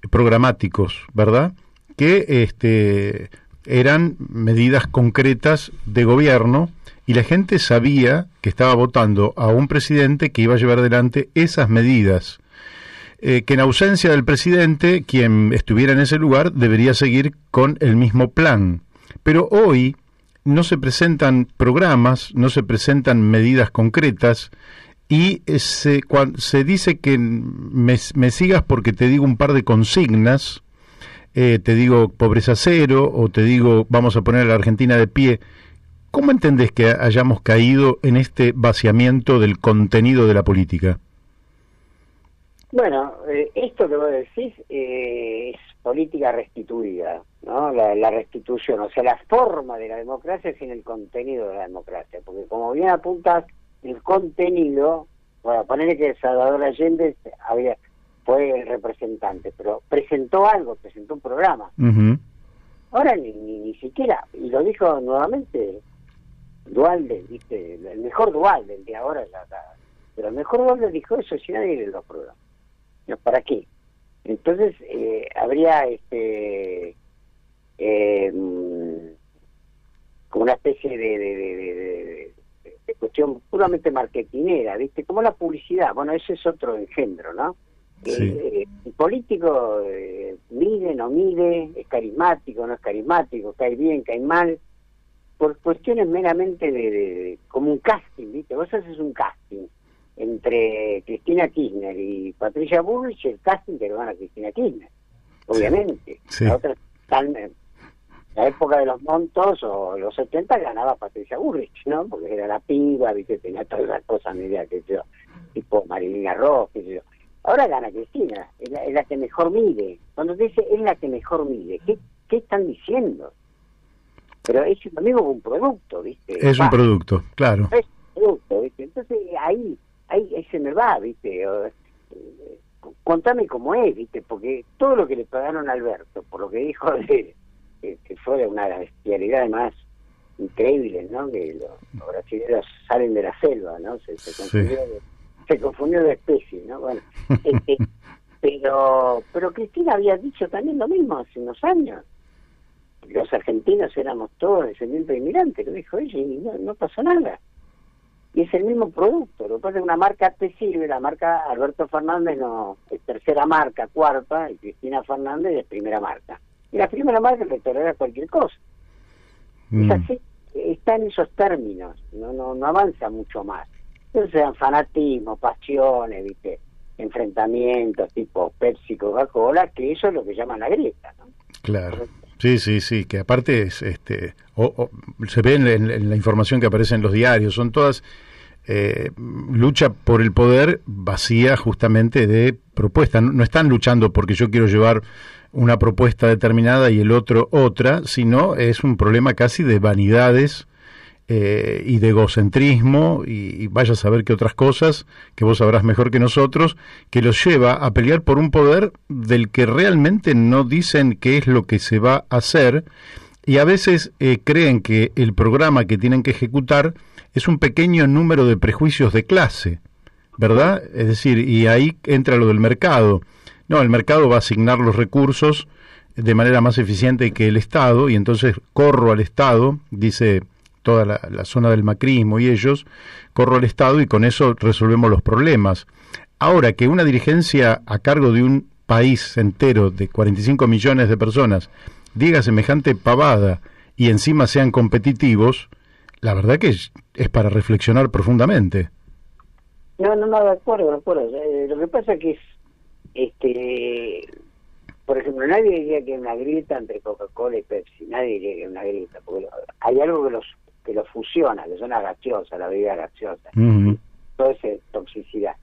programáticos, ¿verdad? Que eran medidas concretas de gobierno, y la gente sabía que estaba votando a un presidente que iba a llevar adelante esas medidas, que en ausencia del presidente, quien estuviera en ese lugar debería seguir con el mismo plan. Pero hoy no se presentan programas, no se presentan medidas concretas, y se dice que me sigas porque te digo un par de consignas, te digo pobreza cero, o te digo vamos a poner a la Argentina de pie. ¿Cómo entendés que hayamos caído en este vaciamiento del contenido de la política? Bueno, esto que vos decís es política restituida, ¿no? La restitución, o sea, la forma de la democracia sin el contenido de la democracia, porque como bien apuntas, el contenido, bueno, ponerle que Salvador Allende fue el representante, pero presentó algo, presentó un programa. Uh-huh. Ahora ni siquiera, y lo dijo nuevamente Duhalde, ¿viste? El mejor Duhalde, el de ahora, pero el mejor Duhalde dijo eso si nadie lee los programas. ¿No? ¿Para qué? Entonces habría como una especie de cuestión puramente marketinera, ¿viste? Como la publicidad. Bueno, ese es otro engendro, ¿no? Sí. El político mide, no mide, es carismático, no es carismático, cae bien, cae mal, por cuestiones meramente como un casting, ¿viste? Vos haces un casting entre Cristina Kirchner y Patricia Bullrich, el casting te lo gana Cristina Kirchner, obviamente. Sí. La otra, la época de los Montos o los 70 ganaba Patricia Bullrich, ¿no? Porque era la piba, ¿viste? Tenía todas las cosas, media, que yo, tipo Marilina Ross, que yo. Ahora gana Cristina, es la que mejor mide. Cuando te dice es la que mejor mide, ¿qué están diciendo? Pero es lo mismo que un producto, ¿viste? Es un producto, claro. Es un producto, ¿viste? Entonces ahí se me va, ¿viste? Contame cómo es, ¿viste? Porque todo lo que le pagaron a Alberto, por lo que dijo que fue una de las bestialidades más increíbles, ¿no? Que los brasileños salen de la selva, ¿no? Se confundió de especie, ¿no? Bueno, pero Cristina había dicho también lo mismo hace unos años. Los argentinos éramos todos descendientes de inmigrantes, lo dijo ella, y no pasó nada. Y es el mismo producto. Lo que pasa es que una marca te sirve, la marca Alberto Fernández no es tercera marca, cuarta, y Cristina Fernández es primera marca. Y la primera marca te tolera cualquier cosa. Es así, está en esos términos, no avanza mucho más. Entonces sean fanatismo, pasiones, ¿viste? Enfrentamientos tipo Pepsi, Coca-Cola, que eso es lo que llaman la grieta, ¿no? Claro. Sí, que aparte es, se ve en la información que aparece en los diarios, son todas lucha por el poder vacía justamente de propuesta. No están luchando porque yo quiero llevar una propuesta determinada y el otro otra, sino es un problema casi de vanidades y de egocentrismo y vaya a saber qué otras cosas que vos sabrás mejor que nosotros, que los lleva a pelear por un poder del que realmente no dicen qué es lo que se va a hacer, y a veces creen que el programa que tienen que ejecutar es un pequeño número de prejuicios de clase, ¿verdad? Es decir, y ahí entra lo del mercado. No, el mercado va a asignar los recursos de manera más eficiente que el Estado, y entonces corro al Estado, dice toda la zona del macrismo y ellos, corro al Estado y con eso resolvemos los problemas. Ahora, que una dirigencia a cargo de un país entero de 45 millones de personas diga semejante pavada y encima sean competitivos, la verdad que es para reflexionar profundamente. No, de acuerdo. Lo que pasa que es, por ejemplo, nadie diría que hay una grieta entre Coca-Cola y Pepsi, nadie diría que hay una grieta, porque hay algo que los fusiona, que son las gaseosas, la bebida gaseosa, toda esa toxicidad.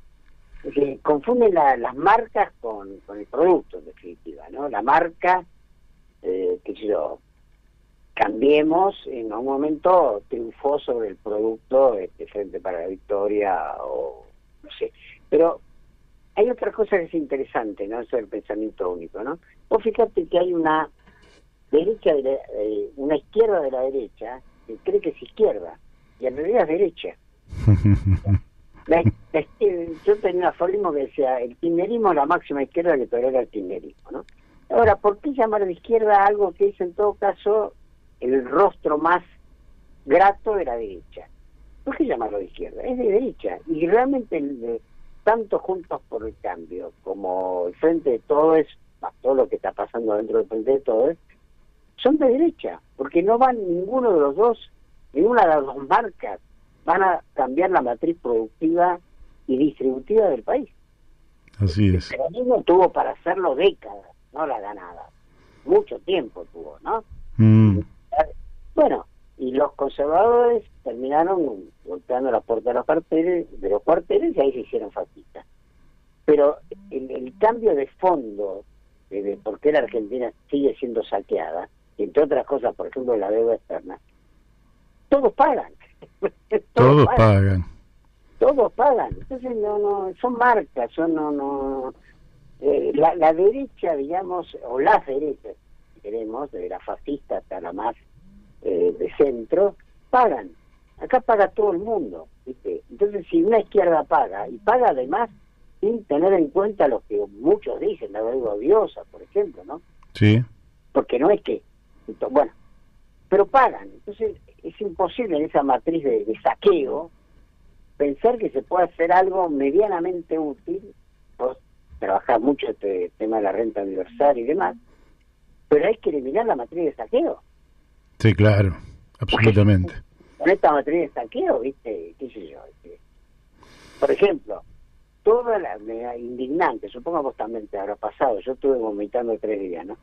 Es decir, confunden las marcas con el producto, en definitiva, ¿no? La marca, qué sé yo, Cambiemos, en un momento triunfó sobre el producto Frente para la Victoria, o no sé. Pero hay otra cosa que es interesante, ¿no? Eso del pensamiento único, ¿no? Vos fíjate que hay una derecha, una izquierda de la derecha, que cree que es izquierda, y en realidad es derecha. Yo tenía un aforismo que decía, el kirchnerismo es la máxima izquierda que tolera el kirchnerismo, ¿no? Ahora, ¿por qué llamar de izquierda algo que es en todo caso el rostro más grato de la derecha? ¿Por qué llamarlo de izquierda? Es de derecha, y realmente tanto Juntos por el Cambio como el Frente de Todos, más todo lo que está pasando dentro del Frente de Todos, son de derecha, porque no van ninguno de los dos, ninguna de las dos marcas van a cambiar la matriz productiva y distributiva del país. Así es. El peronismo tuvo para hacerlo décadas, no la ganada. Mucho tiempo tuvo, ¿no? Bueno, y los conservadores terminaron golpeando la puerta de los cuarteles y ahí se hicieron fascistas. Pero el cambio de fondo de por qué la Argentina sigue siendo saqueada, y entre otras cosas, por ejemplo, la deuda externa, todos pagan. Todos pagan. Entonces no son marcas, la derecha, digamos, o las derechas, si queremos, de la fascista hasta la más de centro, pagan. Acá paga todo el mundo, ¿viste? Entonces, si una izquierda paga, y paga además sin tener en cuenta lo que muchos dicen, la deuda odiosa, por ejemplo, ¿no? Sí. Porque no es que, bueno, pero pagan. Entonces, es imposible en esa matriz de saqueo pensar que se puede hacer algo medianamente útil. Vos trabajás mucho este tema de la renta universal y demás, pero hay que eliminar la matriz de saqueo. Sí, claro, absolutamente. Con esta matriz de saqueo, ¿viste? ¿Qué sé yo? Por ejemplo, toda la indignante, supongo vos también te habrá pasado, yo estuve vomitando 3 días, ¿no?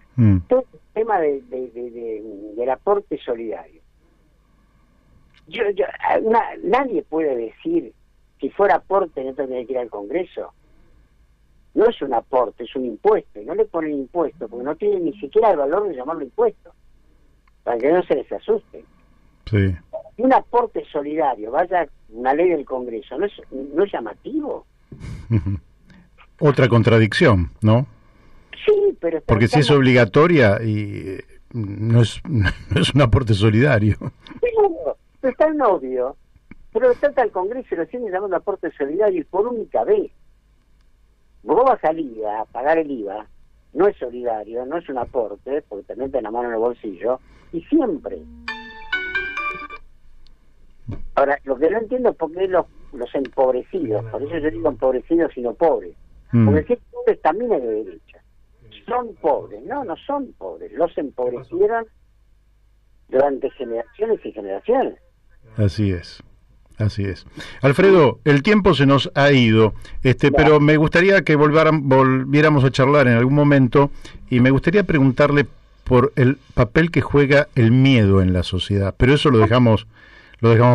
Todo el tema del aporte solidario. Nadie puede decir, si fuera aporte no tendría que ir al Congreso. No es un aporte, es un impuesto, y no le ponen impuesto porque no tiene ni siquiera el valor de llamarlo impuesto, para que no se les asuste. Sí. Un aporte solidario, vaya una ley del Congreso, ¿no es llamativo? Otra contradicción, ¿no? Sí, pero... Porque si es obligatoria y no es un aporte solidario. Pero es tan obvio, pero lo trata el Congreso y lo siguen llamando aporte solidario, y por única vez. Vos vas al IVA a pagar el IVA, no es solidario, no es un aporte, porque te meten la mano en el bolsillo, y siempre. Ahora, lo que no entiendo es por qué los empobrecidos, por eso yo digo empobrecidos y no pobres, porque si pobres también es de derecha, son pobres, no son pobres, los empobrecieron durante generaciones y generaciones. Así es. Alfredo, el tiempo se nos ha ido, pero me gustaría que volviéramos a charlar en algún momento, y me gustaría preguntarle por el papel que juega el miedo en la sociedad, pero eso lo dejamos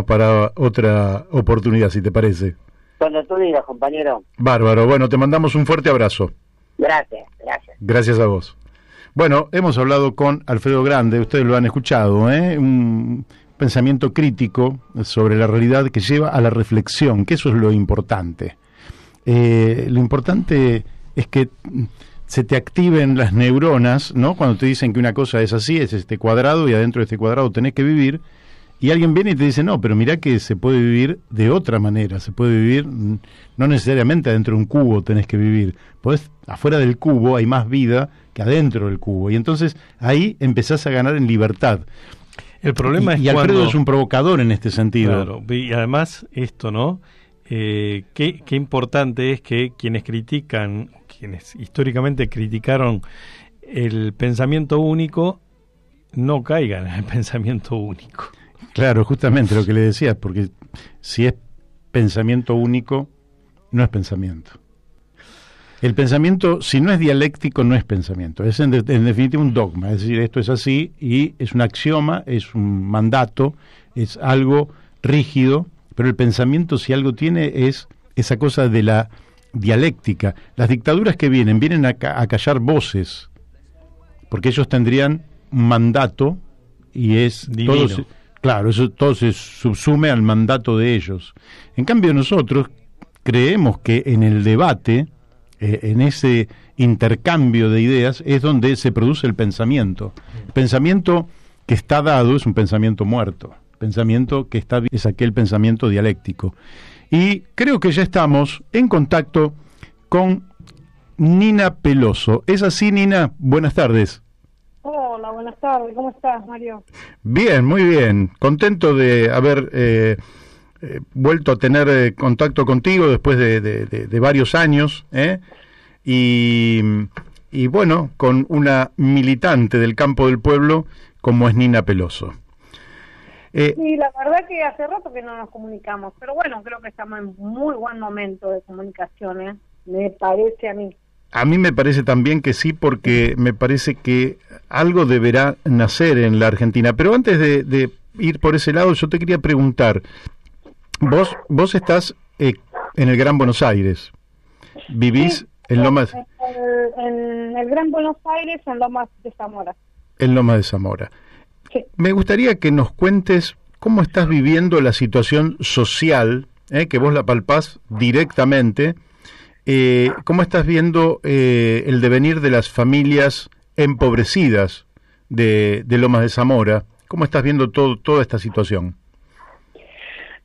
para otra oportunidad, si te parece. Cuando tú digas, compañero. Bárbaro, bueno, te mandamos un fuerte abrazo. Gracias. Gracias a vos. Bueno, hemos hablado con Alfredo Grande, ustedes lo han escuchado, un pensamiento crítico sobre la realidad que lleva a la reflexión, que eso es lo importante. Lo importante es que se te activen las neuronas, ¿no? Cuando te dicen que una cosa es así, es este cuadrado, y adentro de este cuadrado tenés que vivir, y alguien viene y te dice, no, pero mirá que se puede vivir de otra manera, se puede vivir, no necesariamente adentro de un cubo tenés que vivir, afuera del cubo hay más vida que adentro del cubo, y entonces ahí empezás a ganar en libertad. El problema es y Alfredo es un provocador en este sentido. Claro, y además esto, ¿no? Qué importante es que quienes históricamente criticaron el pensamiento único, no caigan en el pensamiento único. Claro, justamente lo que le decía, porque si es pensamiento único, no es pensamiento. El pensamiento, si no es dialéctico, no es pensamiento. Es en definitiva un dogma, es decir, esto es así y es un axioma, es un mandato, es algo rígido, pero el pensamiento, si algo tiene, es esa cosa de la dialéctica. Las dictaduras que vienen a callar voces, porque ellos tendrían un mandato y es todo, claro, eso todo se subsume al mandato de ellos. En cambio nosotros creemos que en el debate, en ese intercambio de ideas, es donde se produce el pensamiento. El pensamiento que está dado es un pensamiento muerto. El pensamiento que está es aquel pensamiento dialéctico. Y creo que ya estamos en contacto con Nina Peloso. ¿Es así, Nina? Buenas tardes. Hola, buenas tardes. ¿Cómo estás, Mario? Bien, muy bien. Contento de haber vuelto a tener contacto contigo después de varios años, y bueno, con una militante del campo del pueblo como es Nina Peloso. Sí, la verdad que hace rato que no nos comunicamos, pero bueno, creo que estamos en muy buen momento de comunicación, me parece a mí. A mí me parece también que sí, porque me parece que algo deberá nacer en la Argentina. Pero antes de ir por ese lado, yo te quería preguntar, vos estás en el Gran Buenos Aires, vivís en Lomas... En el Gran Buenos Aires, en Lomas de Zamora. En Lomas de Zamora. Sí. Me gustaría que nos cuentes cómo estás viviendo la situación social, que vos la palpás directamente. ¿Cómo estás viendo el devenir de las familias empobrecidas de Lomas de Zamora? ¿Cómo estás viendo toda esta situación?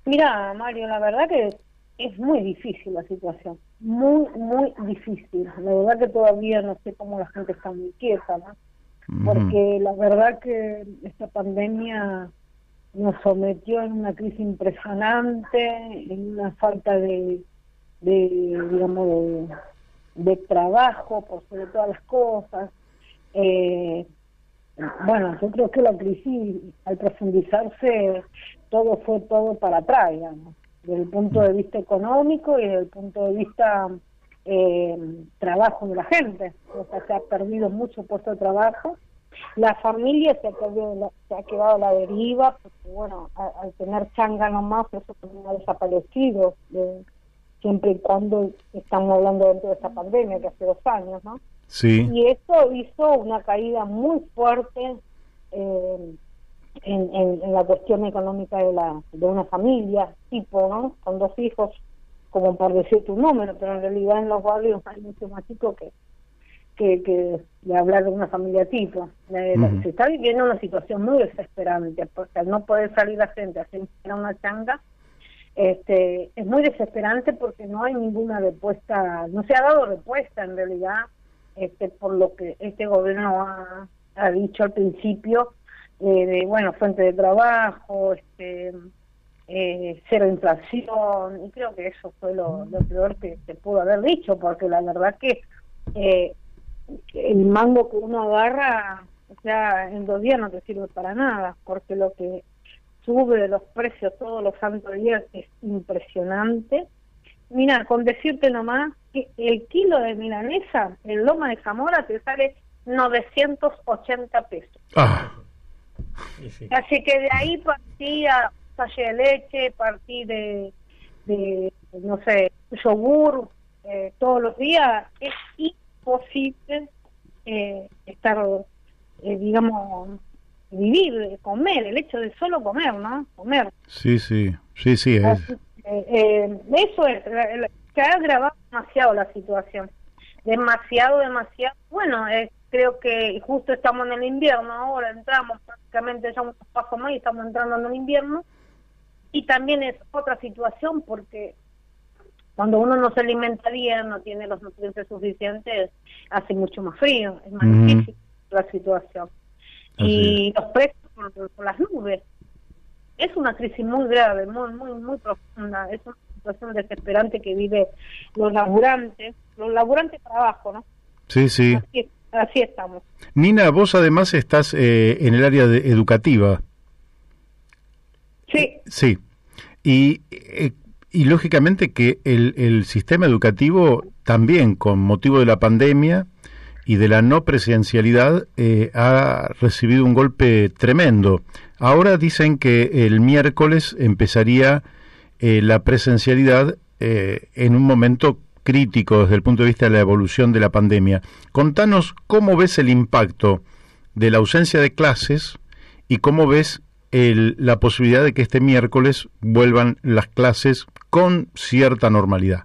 Mira, Mario, la verdad que es muy difícil la situación, muy, muy difícil. La verdad que todavía no sé cómo la gente está muy quieta, ¿no? Porque la verdad que esta pandemia nos sometió en una crisis impresionante, en una falta de trabajo por sobre todas las cosas. Bueno, yo creo que la crisis, al profundizarse, todo fue para atrás, digamos, desde el punto de vista económico y desde el punto de vista trabajo de la gente. O sea, se ha perdido mucho puesto de trabajo. La familia se ha quedado a la deriva, porque bueno, al tener changa nomás, eso también ha desaparecido, siempre y cuando estamos hablando dentro de esta pandemia, que hace 2 años, ¿no? Sí. Y eso hizo una caída muy fuerte en la cuestión económica de una familia, tipo, ¿no? Con 2 hijos, como por decir tu número, pero en realidad en los barrios hay mucho más chicos que de hablar de una familia tipo. Se está viviendo una situación muy desesperante, porque al no poder salir la gente a hacer una changa, es muy desesperante porque no hay ninguna respuesta, no se ha dado respuesta en realidad, por lo que este gobierno ha dicho al principio, bueno, fuente de trabajo, cero inflación, y creo que eso fue lo peor que se pudo haber dicho, porque la verdad que el mango que uno agarra, o sea, en 2 días no te sirve para nada, porque lo que sube de los precios todos los santos días es impresionante. Mira, con decirte nomás que el kilo de milanesa en Loma de Zamora te sale 980 pesos. Ah. Sí. Así que de ahí partí a talle de leche, partí de no sé, yogur, todos los días. Es imposible estar, digamos, vivir, comer, el hecho de solo comer, ¿no? Comer. Sí, es. Eso es, se ha agravado demasiado la situación, demasiado. Bueno, creo que justo estamos en el invierno ahora, entramos prácticamente ya un paso más y estamos entrando en el invierno, y también es otra situación porque cuando uno no se alimenta bien, no tiene los nutrientes suficientes, hace mucho más frío, es más difícil la situación. Y los precios por las nubes. Es una crisis muy grave, muy profunda. Es una situación desesperante que vive los laburantes para abajo, ¿no? Sí. así estamos. Nina, vos además estás en el área educativa. Sí. Sí. Y lógicamente que el sistema educativo también, con motivo de la pandemia y de la no presencialidad, ha recibido un golpe tremendo. Ahora dicen que el miércoles empezaría la presencialidad en un momento crítico desde el punto de vista de la evolución de la pandemia. Contanos cómo ves el impacto de la ausencia de clases y cómo ves la posibilidad de que este miércoles vuelvan las clases con cierta normalidad.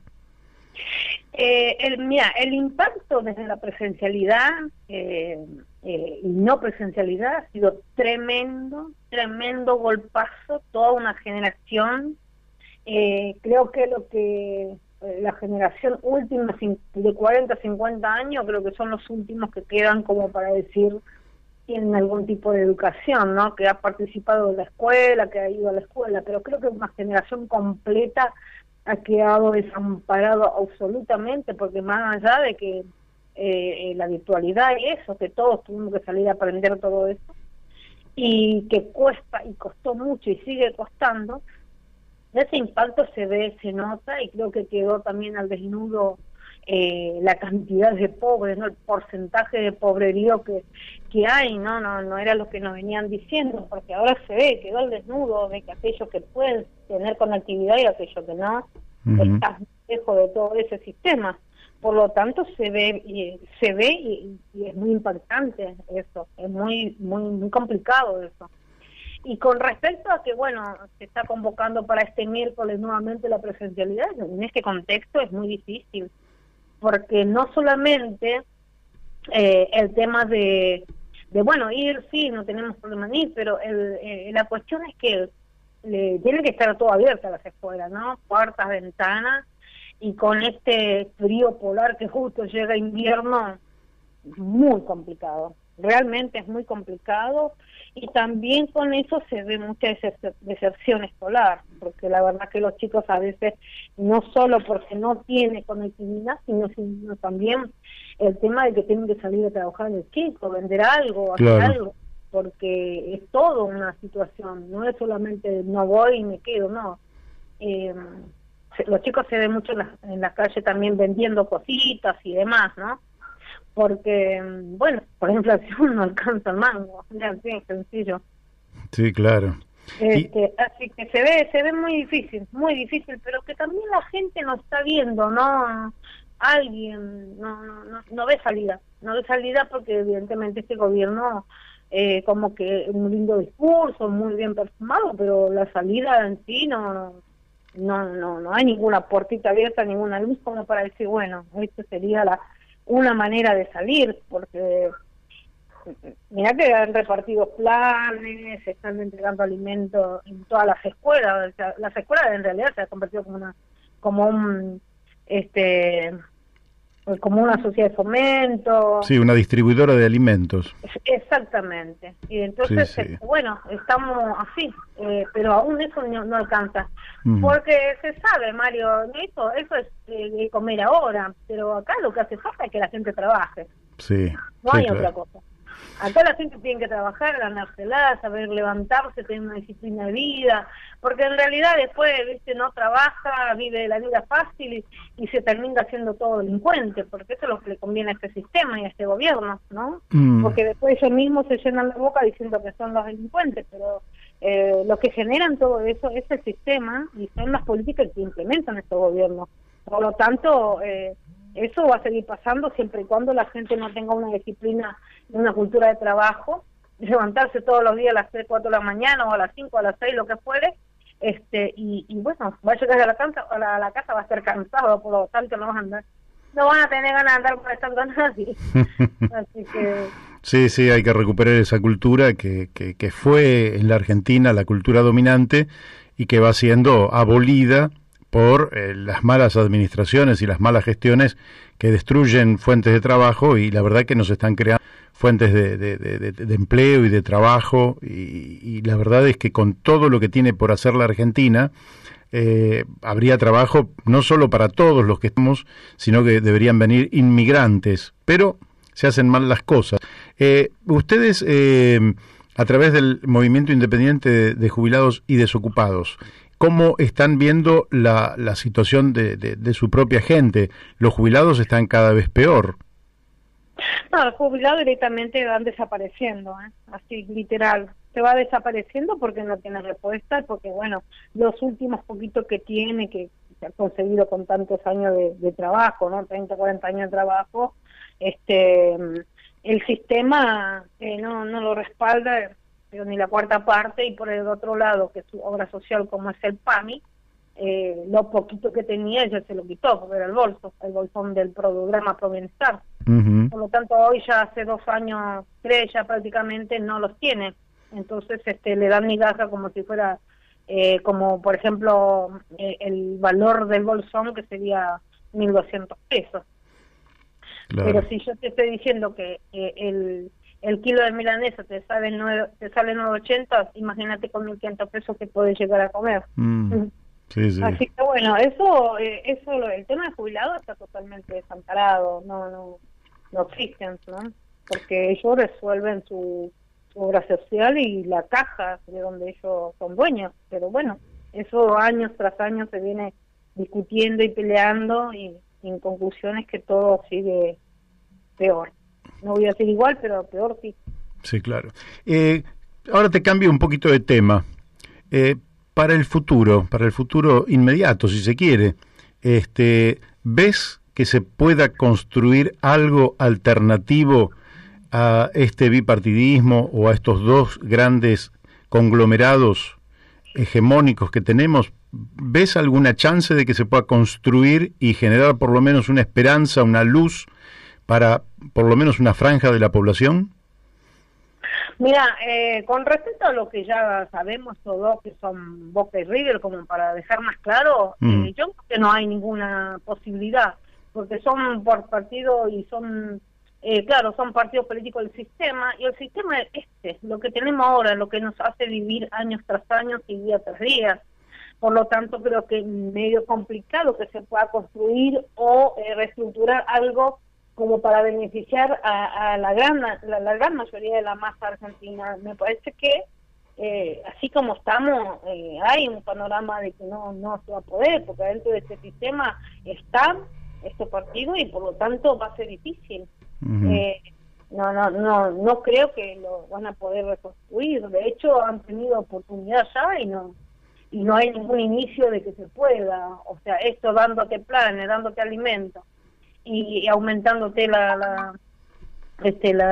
El impacto desde la presencialidad y no presencialidad ha sido tremendo golpazo, toda una generación. Creo que la generación última de 40 a 50 años, creo que son los últimos que quedan como para decir tienen algún tipo de educación, ¿no? Que ha participado de la escuela, que ha ido a la escuela, pero creo que una generación completa ha quedado desamparado absolutamente, porque más allá de que la virtualidad y eso, que todos tuvimos que salir a aprender todo eso, y que cuesta y costó mucho y sigue costando, ese impacto se ve, se nota, y creo que quedó también al desnudo la cantidad de pobres, ¿no? El porcentaje de pobrerío que hay, no era lo que nos venían diciendo, porque ahora se ve, quedó al desnudo de que aquellos que pueden tener conectividad y aquellos que no, están lejos de todo ese sistema. Por lo tanto se ve y es muy impactante eso, es muy complicado eso. Y con respecto a que, bueno, se está convocando para este miércoles nuevamente la presencialidad, en este contexto es muy difícil, porque no solamente el tema de bueno, ir, sí, no tenemos problema en ir, pero la cuestión es que tiene que estar todo abierto a las escuelas, ¿no? Puertas, ventanas, y con este frío polar que justo llega invierno, muy complicado, realmente es muy complicado, y también con eso se ve mucha deserción escolar, porque la verdad que los chicos a veces, no solo porque no tienen conectividad, sino también el tema de que tienen que salir a trabajar el chico, vender algo, hacer algo, porque es todo una situación, no es solamente no voy y me quedo, no. Los chicos se ven mucho en la calle también vendiendo cositas y demás, ¿no? Porque, bueno, por inflación no alcanza el mango, ya así es sencillo. Sí, claro. Así que se ve muy difícil, pero que también la gente no está viendo, ¿no? Alguien no ve salida, porque evidentemente este gobierno como que un lindo discurso, muy bien perfumado, pero la salida en sí no hay ninguna puertita abierta, ninguna luz como para decir, bueno, esto sería una manera de salir, porque mirá que han repartido planes, se están entregando alimentos en todas las escuelas, o sea, las escuelas en realidad se han convertido como una sociedad de fomento. Sí, una distribuidora de alimentos. Exactamente. Y entonces, sí. Bueno, estamos así, pero aún eso no alcanza. Porque se sabe, Mario, eso es comer ahora, pero acá lo que hace falta es que la gente trabaje. Sí. No hay otra cosa. Acá la gente tiene que trabajar, ganársela, saber levantarse, tener una disciplina de vida, porque en realidad después, no trabaja, vive la vida fácil y se termina siendo todo delincuente, porque eso es lo que le conviene a este sistema y a este gobierno, ¿no? Porque después ellos mismos se llenan la boca diciendo que son los delincuentes, pero lo que generan todo eso es el sistema y son las políticas que implementan estos gobiernos. Por lo tanto, eso va a seguir pasando siempre y cuando la gente no tenga una disciplina, una cultura de trabajo, levantarse todos los días a las 3, 4 de la mañana o a las 5, a las 6, lo que fuere, y bueno, va a llegar a la casa, va a estar cansado, por lo tanto no van a tener ganas de andar molestando a nadie. Así que... Sí, hay que recuperar esa cultura que fue en la Argentina la cultura dominante y que va siendo abolida por las malas administraciones y las malas gestiones que destruyen fuentes de trabajo, y la verdad que nos están creando fuentes de empleo y de trabajo, y la verdad es que con todo lo que tiene por hacer la Argentina, habría trabajo no solo para todos los que estamos, sino que deberían venir inmigrantes, pero se hacen mal las cosas. Ustedes, a través del Movimiento Independiente de Jubilados y Desocupados, ¿cómo están viendo la situación de su propia gente? Los jubilados están cada vez peor. No, los jubilados directamente van desapareciendo, así literal. Se va desapareciendo porque no tiene respuesta, porque bueno, los últimos poquitos que tiene, que se ha conseguido con tantos años de trabajo, ¿no? 30, 40 años de trabajo, el sistema no lo respalda, pero ni la cuarta parte, y por el otro lado, que su obra social como es el PAMI, lo poquito que tenía ya se lo quitó, porque era el bolsón del programa Pro Bienestar. Por lo tanto, hoy ya hace 2 años, 3 ya prácticamente no los tiene. Entonces le dan migaja como si fuera, como por ejemplo, el valor del bolsón, que sería 1.200 pesos. Claro. Pero si yo te estoy diciendo que el kilo de milanesa te sale 9.80, imagínate con 1.500 pesos que puedes llegar a comer. Sí, sí. Así que bueno, eso el tema de jubilado está totalmente desamparado, no existen, ¿no? Porque ellos resuelven su obra social y la caja de donde ellos son dueños, pero bueno, eso años tras años se viene discutiendo y peleando, y en conclusión es que todo sigue peor. No voy a decir igual, pero peor sí. Sí, claro. Ahora te cambio un poquito de tema. Para el futuro inmediato, si se quiere, ¿ves que se pueda construir algo alternativo a este bipartidismo o a estos dos grandes conglomerados hegemónicos que tenemos? ¿Ves alguna chance de que se pueda construir y generar por lo menos una esperanza, una luz para por lo menos una franja de la población? Mira, con respecto a lo que ya sabemos todos, que son Boca y River, como para dejar más claro, yo creo que no hay ninguna posibilidad, porque son por partido y son, claro, son partidos políticos del sistema, y el sistema es lo que tenemos ahora, lo que nos hace vivir años tras años y día tras día. Por lo tanto, creo que es medio complicado que se pueda construir o reestructurar algo como para beneficiar a la gran mayoría de la masa argentina. Me parece que así como estamos, hay un panorama de que no se va a poder, porque dentro de este sistema están estos partidos y por lo tanto va a ser difícil. No creo que lo van a poder reconstruir. De hecho, han tenido oportunidad ya y no hay ningún inicio de que se pueda. O sea, esto dándote planes, dándote alimentos y aumentándote la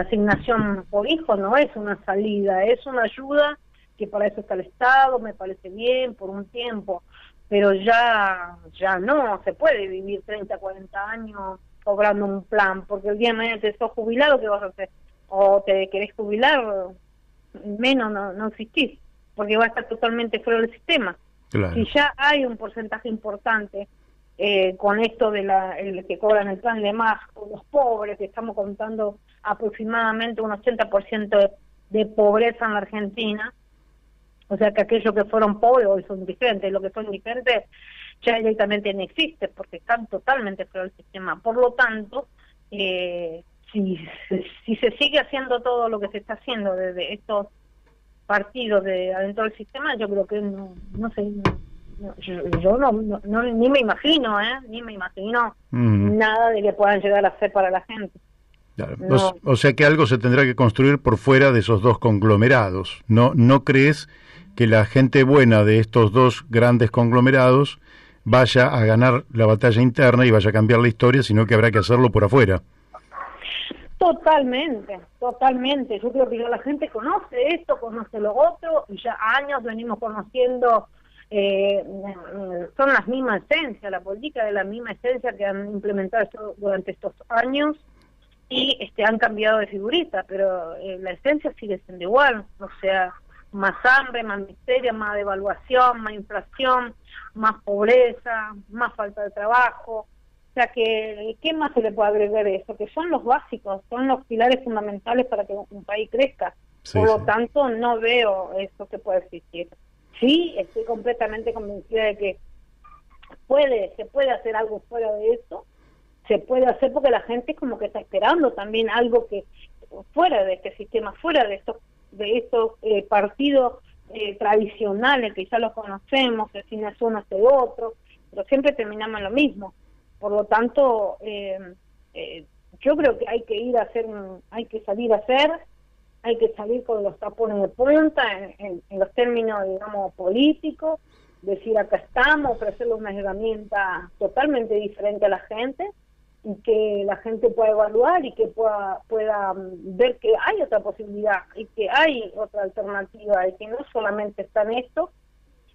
asignación por hijo, no es una salida, es una ayuda, que para eso está el Estado, me parece bien, por un tiempo, pero ya no se puede vivir 30, 40 años cobrando un plan, porque el día de mañana te sos jubilado, ¿qué vas a hacer? O te querés jubilar, menos no existís, porque va a estar totalmente fuera del sistema. Claro. Si ya hay un porcentaje importante con esto de el que cobran el plan de más, con los pobres, que estamos contando aproximadamente un 80% de pobreza en la Argentina, o sea que aquellos que fueron pobres hoy son indigentes, los que son indigentes ya directamente no existen, porque están totalmente fuera del sistema. Por lo tanto, si se sigue haciendo todo lo que se está haciendo desde estos partidos de adentro del sistema, yo creo que no sé, yo ni me imagino, nada de que puedan llegar a hacer para la gente. Claro. No. O sea que algo se tendrá que construir por fuera de esos dos conglomerados. ¿No crees que la gente buena de estos dos grandes conglomerados vaya a ganar la batalla interna y vaya a cambiar la historia, sino que habrá que hacerlo por afuera? Totalmente. Yo creo que la gente conoce esto, conoce lo otro, y ya años venimos conociendo, son las mismas esencias, la política de la misma esencia que han implementado durante estos años, y han cambiado de figurita, pero la esencia sigue siendo igual, o sea, más hambre, más miseria, más devaluación, más inflación, más pobreza, más falta de trabajo. O sea, que ¿qué más se le puede agregar a eso? Que son los básicos, son los pilares fundamentales para que un país crezca. Sí, por lo tanto, no veo eso que pueda existir. Sí, estoy completamente convencida de que se puede hacer algo fuera de eso, se puede hacer porque la gente como que está esperando también algo que fuera de este sistema, fuera de estos partidos tradicionales que ya los conocemos, que si no es uno es el otro, pero siempre terminamos en lo mismo. Por lo tanto, yo creo que hay que salir con los tapones de punta en los términos, digamos, políticos, decir acá estamos, ofrecerle una herramienta totalmente diferente a la gente, y que la gente pueda evaluar y que pueda ver que hay otra posibilidad y que hay otra alternativa y que no solamente está en esto,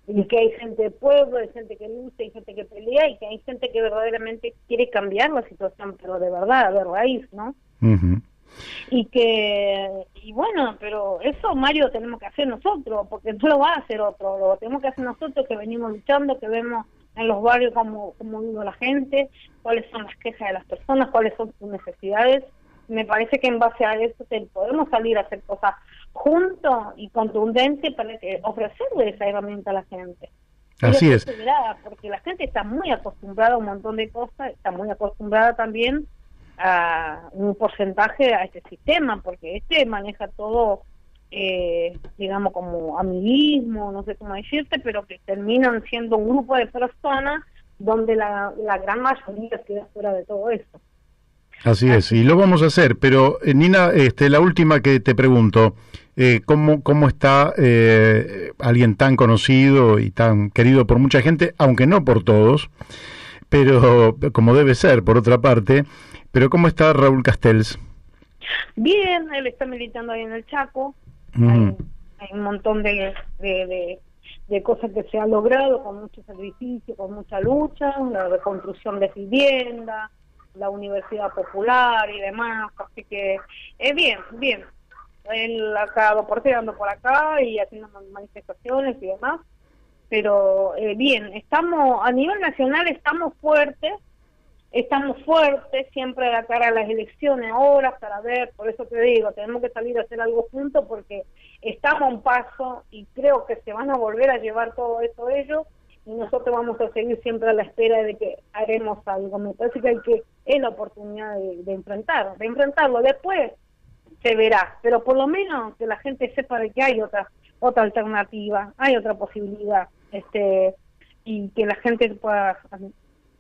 y que hay gente de pueblo, hay gente que lucha, hay gente que pelea y que hay gente que verdaderamente quiere cambiar la situación, pero de verdad, de raíz, ¿no? Uh-huh. Y bueno, pero eso, Mario, tenemos que hacer nosotros, porque no lo va a hacer otro, lo tenemos que hacer nosotros, que venimos luchando, que vemos en los barrios cómo vive la gente, cuáles son las quejas de las personas, cuáles son sus necesidades. Me parece que en base a eso podemos salir a hacer cosas juntos y contundentes para ofrecerle esa herramienta a la gente. Así es. Porque la gente está muy acostumbrada a un montón de cosas, está muy acostumbrada también a un porcentaje a este sistema, porque maneja todo, digamos, como amiguismo, no sé cómo decirte, pero que terminan siendo un grupo de personas donde la gran mayoría queda fuera de todo eso. Así es, y lo vamos a hacer, pero Nina, la última que te pregunto, ¿cómo está alguien tan conocido y tan querido por mucha gente, aunque no por todos, pero como debe ser, por otra parte, pero cómo está Raúl Castells? Bien, él está militando ahí en el Chaco, uh-huh. hay un montón de cosas que se han logrado con mucho sacrificio, con mucha lucha, la reconstrucción de vivienda, la universidad popular y demás, así que bien, él acá porteando por acá y haciendo manifestaciones y demás, pero bien, estamos a nivel nacional, estamos fuertes siempre de cara a las elecciones ahora para ver, por eso te digo, tenemos que salir a hacer algo juntos porque estamos a un paso y creo que se van a volver a llevar todo eso ellos y nosotros vamos a seguir siempre a la espera de que haremos algo. Me parece que es la oportunidad de enfrentarlo, después se verá, pero por lo menos que la gente sepa de que hay otra alternativa, hay otra posibilidad, y que la gente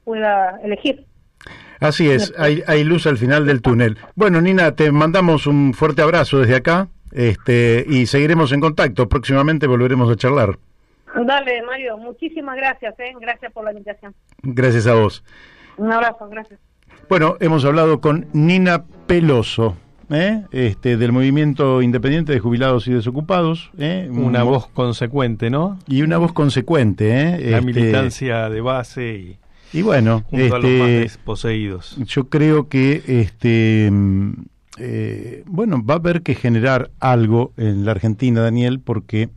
pueda elegir. Así es, hay luz al final del túnel. Bueno, Nina, te mandamos un fuerte abrazo desde acá, y seguiremos en contacto, próximamente volveremos a charlar. Dale, Mario, muchísimas gracias, gracias por la invitación. Gracias a vos. Un abrazo, gracias. Bueno, hemos hablado con Nina Peloso, del Movimiento Independiente de Jubilados y Desocupados. Una voz consecuente, ¿no? Y una voz consecuente. La militancia de base y bueno, junto a los más desposeídos. Yo creo que va a haber que generar algo en la Argentina, Daniel, porque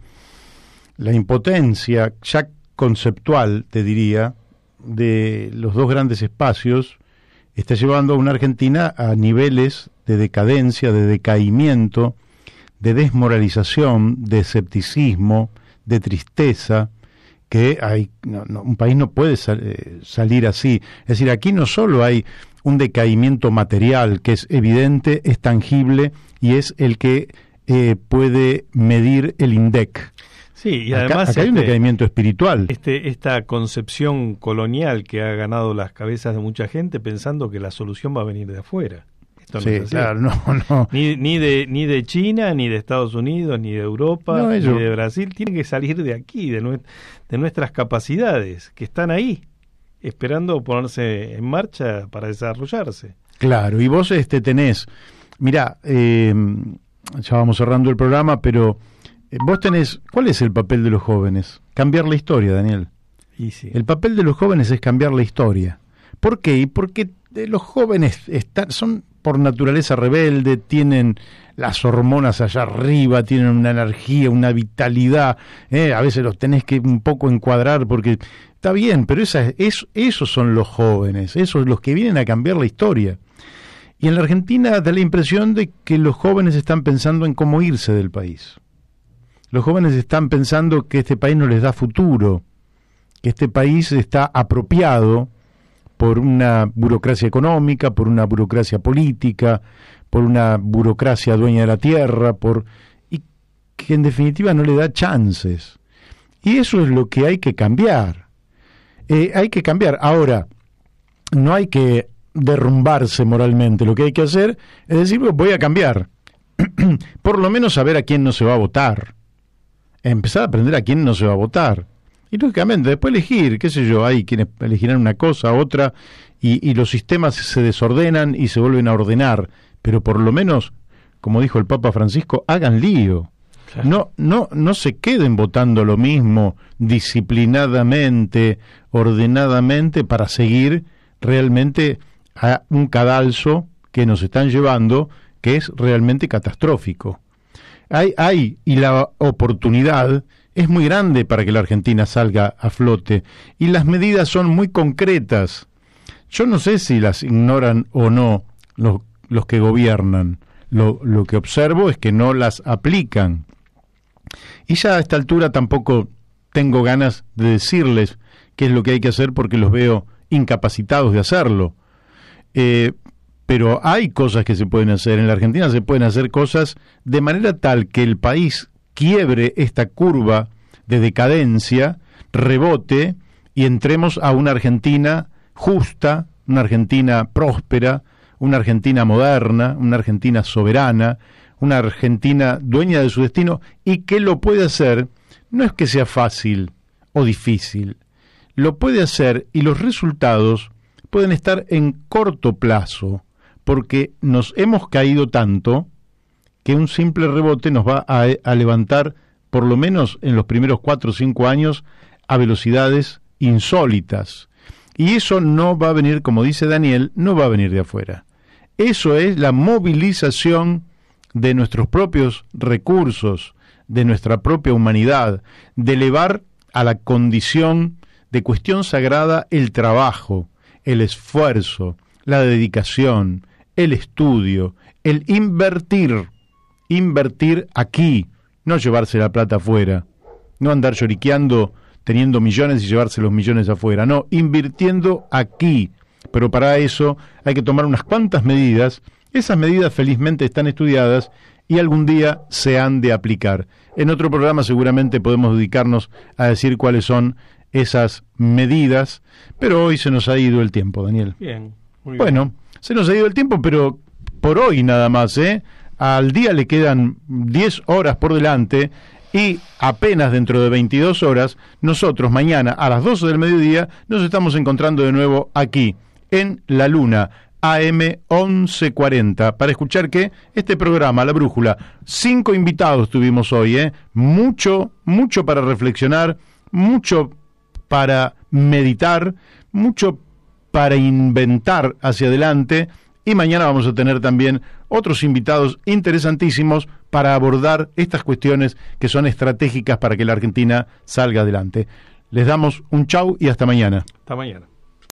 la impotencia ya conceptual, te diría, de los dos grandes espacios está llevando a una Argentina a niveles de decadencia, de decaimiento, de desmoralización, de escepticismo, de tristeza, que un país no puede salir así. Es decir, aquí no solo hay un decaimiento material que es evidente, es tangible y es el que puede medir el INDEC. Sí, y además acá hay un decaimiento espiritual. Esta concepción colonial que ha ganado las cabezas de mucha gente pensando que la solución va a venir de afuera. Esto no es así. Claro, no. Ni de China, ni de Estados Unidos, ni de Europa, ni de Brasil. Tiene que salir de aquí, de nuestras capacidades, que están ahí, esperando ponerse en marcha para desarrollarse. Claro, y vos tenés, mirá, ya vamos cerrando el programa, pero vos tenés, ¿cuál es el papel de los jóvenes? Cambiar la historia, Daniel. Y sí. El papel de los jóvenes es cambiar la historia. ¿Por qué? Porque los jóvenes son por naturaleza rebelde, tienen las hormonas allá arriba, tienen una energía, una vitalidad, a veces los tenés que un poco encuadrar porque está bien, pero esos son los jóvenes, esos son los que vienen a cambiar la historia. Y en la Argentina da la impresión de que los jóvenes están pensando en cómo irse del país. Los jóvenes están pensando que este país no les da futuro, que este país está apropiado por una burocracia económica, por una burocracia política, por una burocracia dueña de la tierra, y que en definitiva no le da chances. Y eso es lo que hay que cambiar. Hay que cambiar. Ahora, no hay que derrumbarse moralmente. Lo que hay que hacer es decir, voy a cambiar. Por lo menos saber a quién no se va a votar. Empezar a aprender a quién no se va a votar. Y lógicamente, después elegir, qué sé yo, hay quienes elegirán una cosa, otra, y los sistemas se desordenan y se vuelven a ordenar. Pero por lo menos, como dijo el Papa Francisco, hagan lío. Claro. No se queden votando lo mismo disciplinadamente, ordenadamente, para seguir realmente a un cadalso que nos están llevando, que es realmente catastrófico. Y la oportunidad es muy grande para que la Argentina salga a flote, y las medidas son muy concretas. Yo no sé si las ignoran o no los que gobiernan. Lo que observo es que no las aplican. Y ya a esta altura tampoco tengo ganas de decirles qué es lo que hay que hacer, porque los veo incapacitados de hacerlo. Pero hay cosas que se pueden hacer. En la Argentina se pueden hacer cosas de manera tal que el país quiebre esta curva de decadencia, rebote, y entremos a una Argentina justa, una Argentina próspera, una Argentina moderna, una Argentina soberana, una Argentina dueña de su destino, y que lo puede hacer. No es que sea fácil o difícil, lo puede hacer, y los resultados pueden estar en corto plazo, porque nos hemos caído tanto que un simple rebote nos va a levantar, por lo menos en los primeros 4 o 5 años, a velocidades insólitas. Y eso no va a venir, como dice Daniel, no va a venir de afuera. Eso es la movilización de nuestros propios recursos, de nuestra propia humanidad, de elevar a la condición de cuestión sagrada el trabajo, el esfuerzo, la dedicación, el estudio, el invertir aquí, no llevarse la plata afuera, no andar lloriqueando teniendo millones y llevarse los millones afuera, no, invirtiendo aquí. Pero para eso hay que tomar unas cuantas medidas. Esas medidas felizmente están estudiadas y algún día se han de aplicar. En otro programa seguramente podemos dedicarnos a decir cuáles son esas medidas, pero hoy se nos ha ido el tiempo, Daniel. Bien, muy bien. Bueno, se nos ha ido el tiempo, pero por hoy nada más, Al día le quedan 10 horas por delante, y apenas dentro de 22 horas, nosotros mañana a las 12 del mediodía nos estamos encontrando de nuevo aquí, en La Luna, AM 1140, para escuchar que este programa, La Brújula, 5 invitados tuvimos hoy, mucho para reflexionar, mucho para meditar, mucho para inventar hacia adelante, y mañana vamos a tener también otros invitados interesantísimos para abordar estas cuestiones que son estratégicas para que la Argentina salga adelante. Les damos un chau y hasta mañana. Hasta mañana.